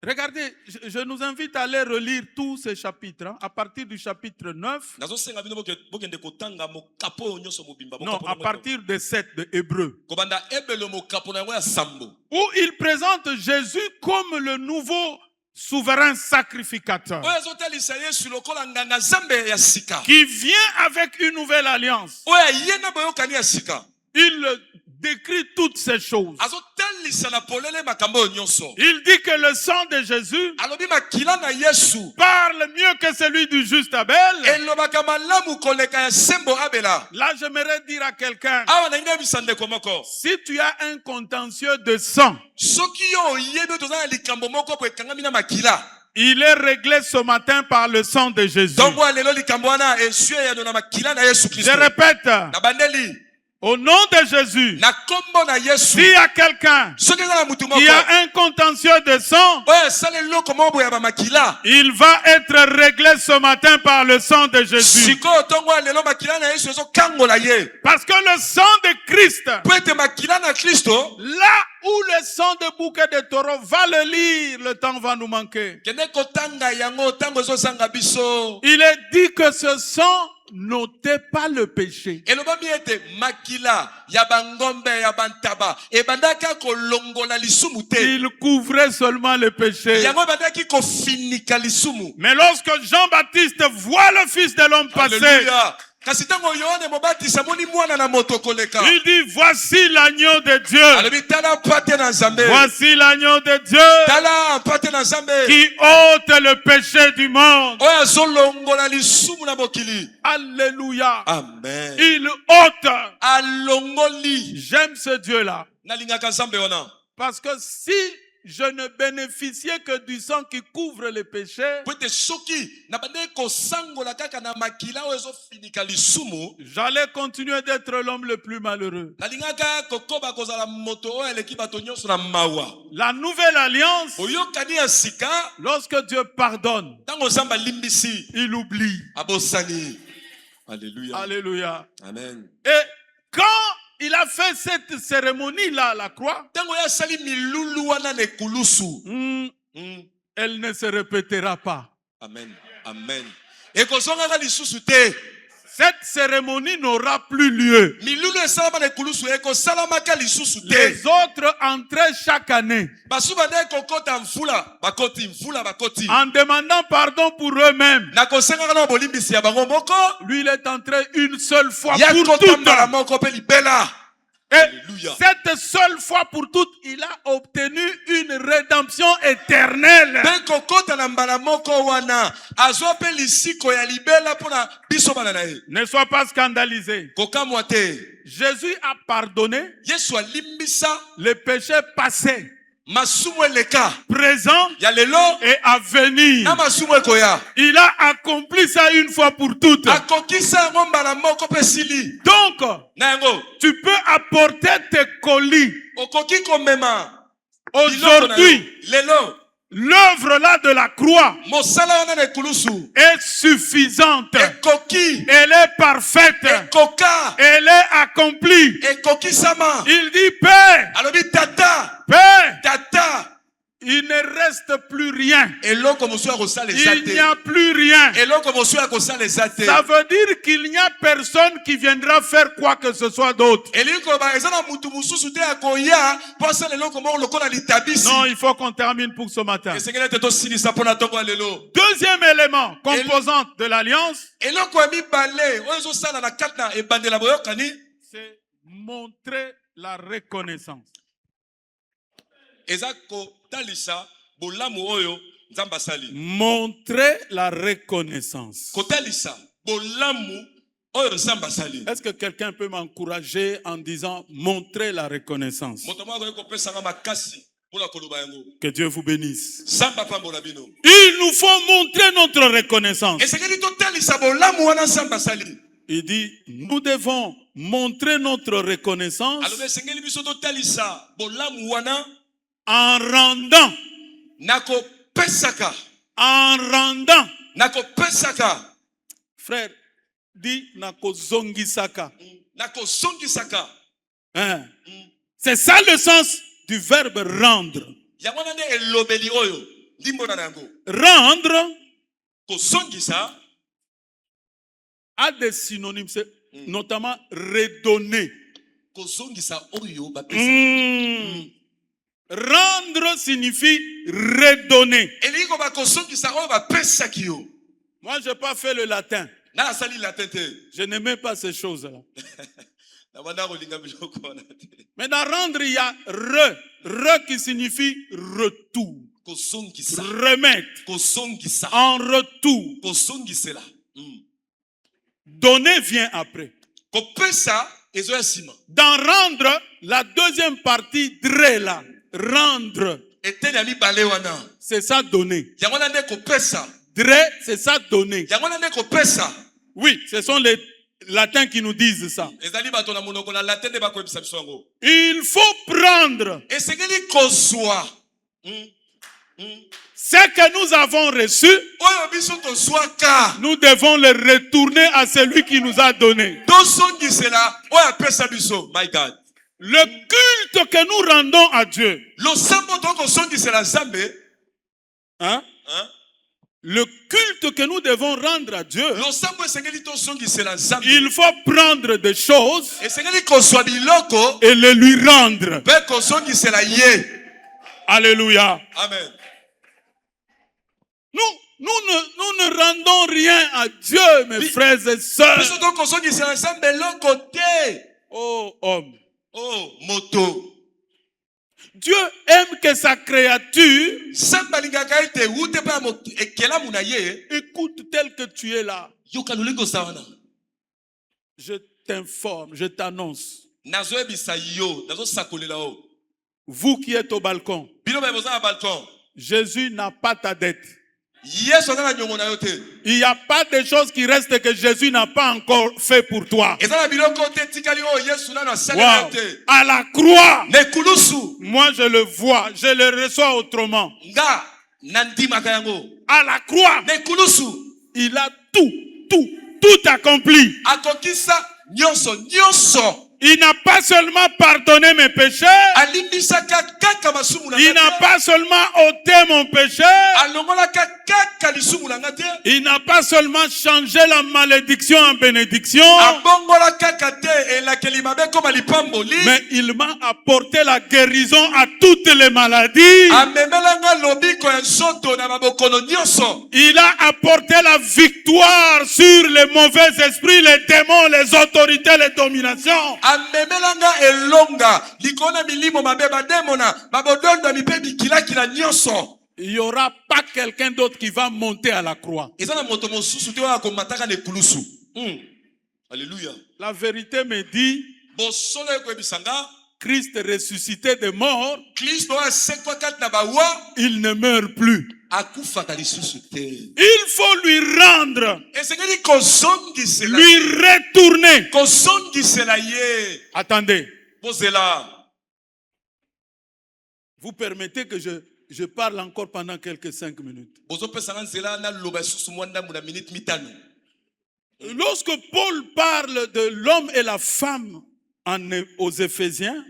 regardez, je nous invite à aller relire tous ces chapitres, hein, à partir du chapitre 9. Non, à partir de 7 de Hébreux. Où il présente Jésus comme le nouveau souverain sacrificateur. Qui vient avec une nouvelle alliance. Il décrit toutes ces choses. Il dit que le sang de Jésus parle mieux que celui du juste Abel. Là, j'aimerais dire à quelqu'un, si tu as un contentieux de sang, il est réglé ce matin par le sang de Jésus. Je répète, au nom de Jésus, s'il y a quelqu'un qui a un contentieux de sang, il va être réglé ce matin par le sang de Jésus. Parce que le sang de Christ, là où le sang de bouquet de taureau, va le lire, le temps va nous manquer. Il est dit que ce sang n'ôtait pas le péché. Il couvrait seulement le péché. Mais lorsque Jean-Baptiste voit le Fils de l'homme passer, il dit, voici l'agneau de Dieu. Voici l'agneau de Dieu qui ôte le péché du monde. Alléluia. Amen. Il ôte. J'aime ce Dieu-là. Parce que si je ne bénéficiais que du sang qui couvre les péchés, j'allais continuer d'être l'homme le plus malheureux. La nouvelle alliance, lorsque Dieu pardonne, il oublie. Alléluia. Alléluia. Amen. Et quand il a fait cette cérémonie-là à la croix, elle ne se répétera pas. Amen. Amen. Cette cérémonie n'aura plus lieu. Les autres entraient chaque année en demandant pardon pour eux-mêmes. Lui, il est entré une seule fois pour toutes. Et cette seule fois pour toutes, il a obtenu une rédemption éternelle. Ne sois pas scandalisé. Jésus a pardonné les péchés passés, présent et à venir. Il a accompli ça une fois pour toutes. Donc, tu peux apporter tes colis aujourd'hui. L'œuvre là de la croix est suffisante. Elle est parfaite. Elle est accomplie. Il dit Père, Père, il ne reste plus rien. Il n'y a plus rien. Ça veut dire qu'il n'y a personne qui viendra faire quoi que ce soit d'autre. Non, il faut qu'on termine pour ce matin. Deuxième élément, composante de l'alliance, c'est montrer la reconnaissance. Montrer la reconnaissance. Est-ce que quelqu'un peut m'encourager en disant montrer la reconnaissance? Que Dieu vous bénisse. Il nous faut montrer notre reconnaissance. Il dit, nous devons montrer notre reconnaissance en rendant. En rendant. Frère, dit nako zongisaka. Hein? C'est ça le sens du verbe rendre. Rendre a des synonymes, notamment redonner. Rendre signifie redonner. Moi, je n'ai pas fait le latin. Je n'aimais pas ces choses-là. Mais dans rendre, il y a re qui signifie retour. Remettre. En retour. Donner vient après. Dans rendre, la deuxième partie, dre là. Rendre. C'est ça donner. Dre, c'est ça donner. Oui, ce sont les latins qui nous disent ça. Il faut prendre ce que nous avons reçu. Nous devons le retourner à celui qui nous a donné. Le culte que nous rendons à Dieu. Hein? Le culte que nous devons rendre à Dieu, il faut prendre des choses et les lui rendre. Alléluia. Amen. Nous ne rendons rien à Dieu, mes frères et sœurs. Oh homme. Oh moto. Dieu aime que sa créature écoute tel que tu es là. Je t'informe, je t'annonce. Vous qui êtes au balcon, Jésus n'a pas ta dette. Il n'y a pas de choses qui restent que Jésus n'a pas encore fait pour toi. Wow. À la croix, moi je le vois, je le reçois autrement. À la croix, il a tout accompli. Il n'a pas seulement pardonné mes péchés. Il n'a pas seulement ôté mon péché. Il n'a pas seulement changé la malédiction en bénédiction. Mais il m'a apporté la guérison à toutes les maladies. Il a apporté la victoire sur les mauvais esprits, les démons, les autorités, les dominations. Il n'y aura pas quelqu'un d'autre qui va monter à la croix. Alléluia. La vérité me dit, Christ ressuscité des morts, il ne meurt plus. Il faut lui rendre, lui retourner. Attendez. Vous permettez que je parle encore pendant quelques 5 minutes. Lorsque Paul parle de l'homme et la femme aux Éphésiens,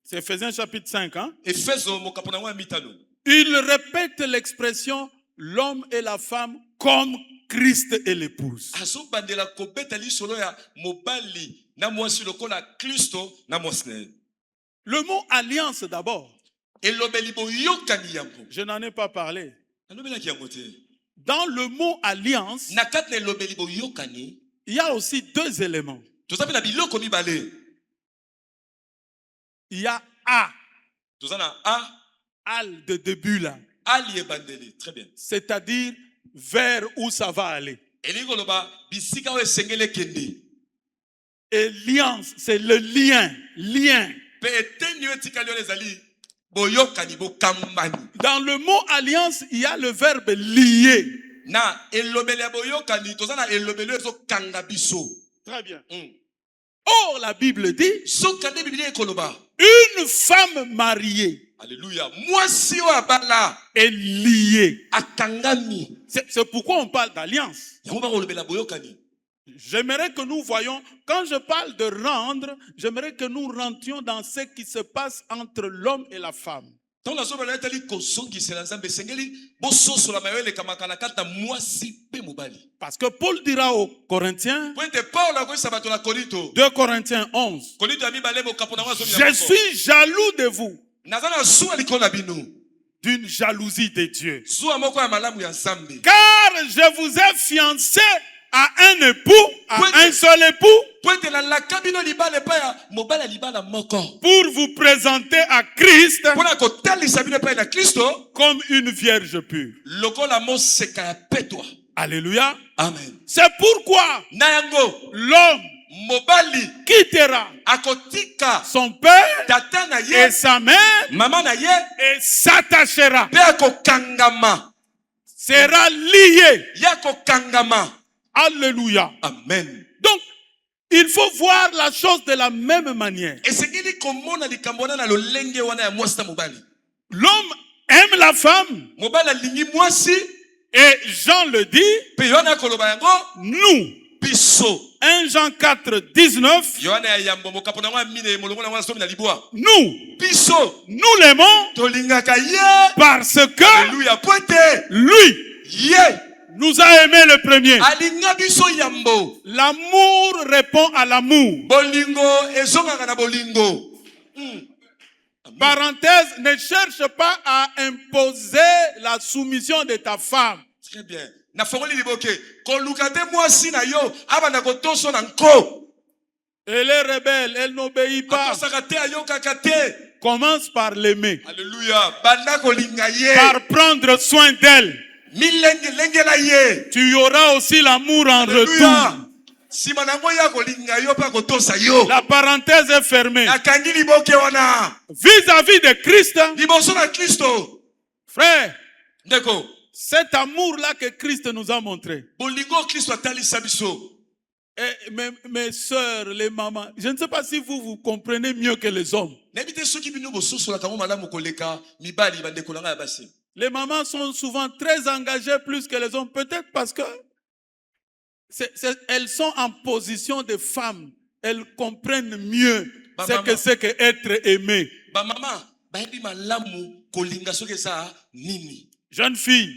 c'est Éphésiens chapitre 5. Hein? Il répète l'expression l'homme et la femme comme Christ et l'épouse. Le mot alliance d'abord. Je n'en ai pas parlé. Dans le mot alliance, il y a aussi deux éléments. Il y a A. Al de début là. Très bien. C'est-à-dire vers où ça va aller. Alliance, c'est le lien. Lien. Dans le mot alliance, il y a le verbe lier. Très bien. Or, la Bible dit, une femme mariée, alléluia, est liée. C'est pourquoi on parle d'alliance. J'aimerais que nous voyions, quand je parle de rendre, j'aimerais que nous rentrions dans ce qui se passe entre l'homme et la femme. Parce que Paul dira aux Corinthiens, 2 Corinthiens 11, je suis jaloux de vous d'une jalousie de Dieu, car je vous ai fiancé à un époux, à un seul époux, pour vous présenter à Christ comme une vierge pure. Alléluia. Amen. C'est pourquoi l'homme quittera son père et sa mère et s'attachera, sera lié. Alléluia. Amen. Donc, il faut voir la chose de la même manière. L'homme aime la femme. Et Jean le dit, nous, 1 Jean 4, 19, nous l'aimons parce que lui nous a aimé le premier. L'amour répond à l'amour. Parenthèse, ne cherche pas à imposer la soumission de ta femme. Très bien. Elle est rebelle, elle n'obéit pas. Commence par l'aimer. Alléluia. Par prendre soin d'elle. Tu auras aussi l'amour en retour. La parenthèse est fermée. Vis-à-vis de Christ, frère, cet amour-là que Christ nous a montré. Et mes soeurs, les mamans, je ne sais pas si vous comprenez mieux que les hommes. Les mamans sont souvent très engagées plus que les hommes, peut-être parce que elles sont en position de femmes. Elles comprennent mieux ce que c'est qu'être aimé. Jeune fille,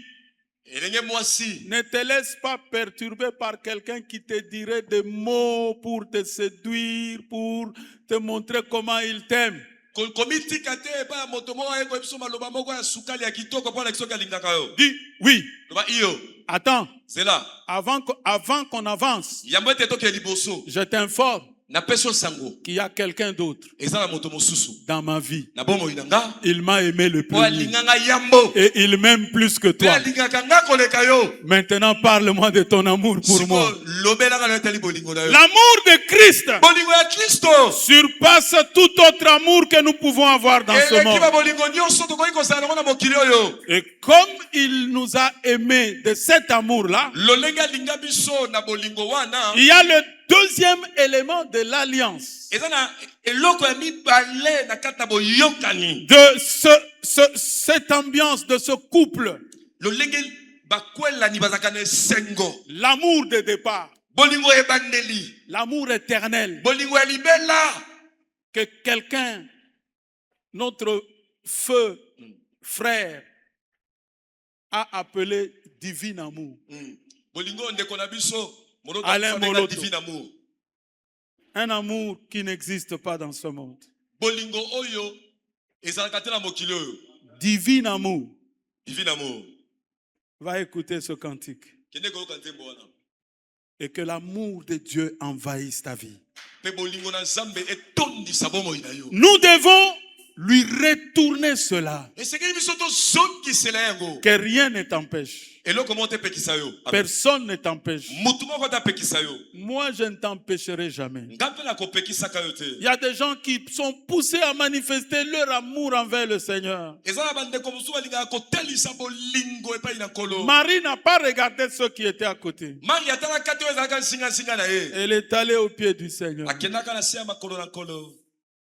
ne te laisse pas perturber par quelqu'un qui te dirait des mots pour te séduire, pour te montrer comment il t'aime. Dis oui. Attends. C'est là. Avant qu'on avance, je t'informe qu'il y a quelqu'un d'autre dans ma vie. Il m'a aimé le premier. Et il m'aime plus que toi. Maintenant, parle-moi de ton amour pour moi. L'amour de Christ surpasse tout autre amour que nous pouvons avoir dans ce monde. Et comme il nous a aimés de cet amour-là, il y a le deuxième élément de l'alliance. De cette ambiance, de ce couple. L'amour de départ. L'amour éternel. Que quelqu'un, notre feu frère, a appelé divin amour. Alain Moloto. Un amour qui n'existe pas dans ce monde. Divin amour. Divin amour. Va écouter ce cantique. Et que l'amour de Dieu envahisse ta vie. Nous devons lui retourner cela. Que rien ne t'empêche. Personne ne t'empêche. Moi, je ne t'empêcherai jamais. Il y a des gens qui sont poussés à manifester leur amour envers le Seigneur. Marie n'a pas regardé ceux qui étaient à côté. Elle est allée au pied du Seigneur.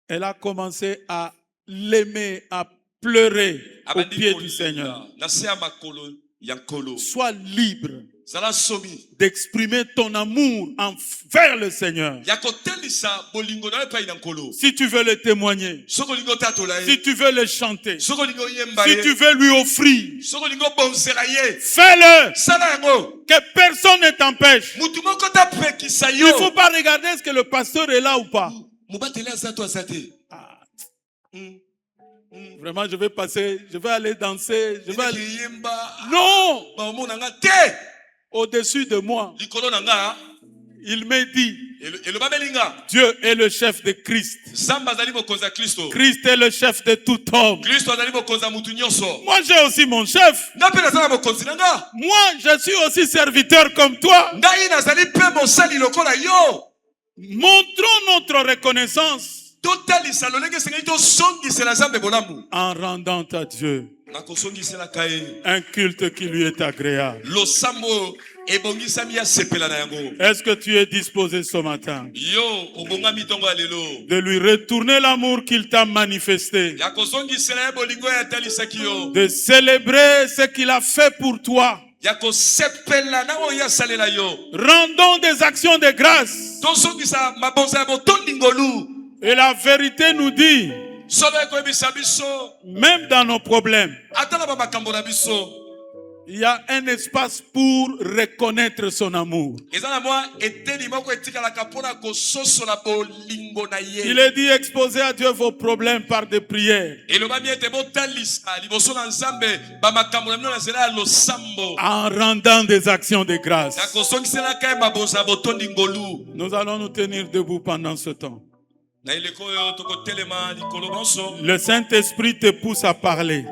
Elle a commencé à l'aimer, à pleurer au pied du Seigneur. Sois libre d'exprimer ton amour envers le Seigneur. Si tu veux le témoigner, si tu veux le chanter, si tu veux lui offrir, fais-le. Que personne ne t'empêche. Il ne faut pas regarder est-ce que le pasteur est là ou pas. Vraiment, je vais passer, je vais aller danser, je vais aller... Non! Au-dessus de moi, il m'a dit, Dieu est le chef de Christ. Christ est le chef de tout homme. Moi, j'ai aussi mon chef. Moi, je suis aussi serviteur comme toi. Montrons notre reconnaissance en rendant à Dieu un culte qui lui est agréable. Est-ce que tu es disposé ce matin de lui retourner l'amour qu'il t'a manifesté, de célébrer ce qu'il a fait pour toi? Rendons des actions de grâce. Et la vérité nous dit, même dans nos problèmes, il y a un espace pour reconnaître son amour. Il est dit, exposez à Dieu vos problèmes par des prières, en rendant des actions de grâce. Nous allons nous tenir debout pendant ce temps. Le Saint-Esprit te pousse à parler.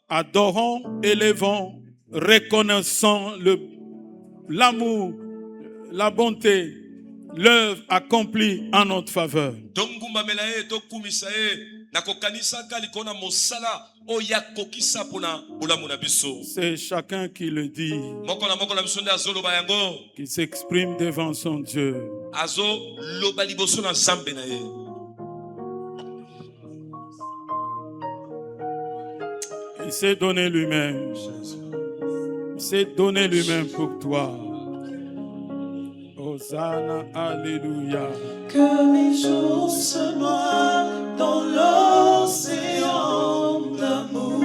Adorons, élevons, reconnaissons l'amour, la bonté, l'œuvre accomplie en notre faveur. C'est chacun qui le dit, qui s'exprime devant son Dieu. Il s'est donné lui-même. Il s'est donné lui-même pour toi. Hosanna, alléluia. Que mes jours se noient dans l'océan d'amour,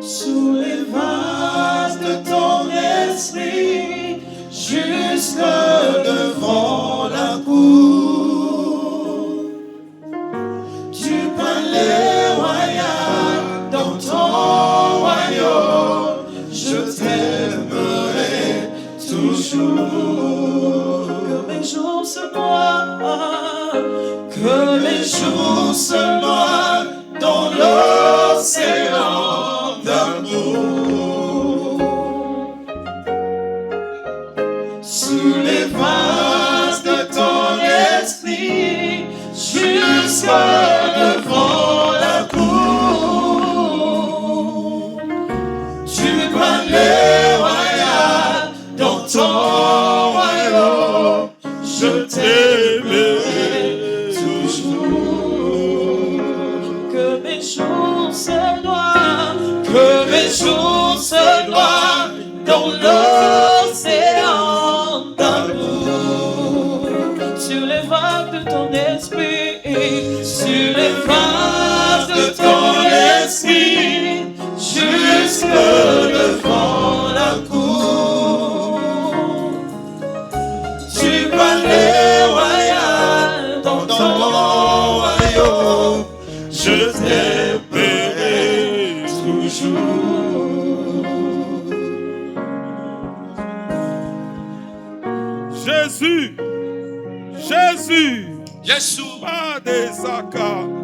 sous les vagues de ton esprit, jusque devant la cour du palais royal. Dans ton royaume, je t'aimerai toujours. Que mes jours se noient, que mes jours se noient dans l'océan d'amour, sous les vases de ton esprit, jusque devant la cour du palais royal. Dans ton royaume, je t'aimerai toujours. Que mes jours se noient, que mes jours se noient dans l'océan d'amour, sur les vagues de ton esprit, sur les vagues de ton esprit, jusque devant la cour du palais royal. Dans ton royaume, je jour. Jésus, Jésus, Yesu, pas des accords.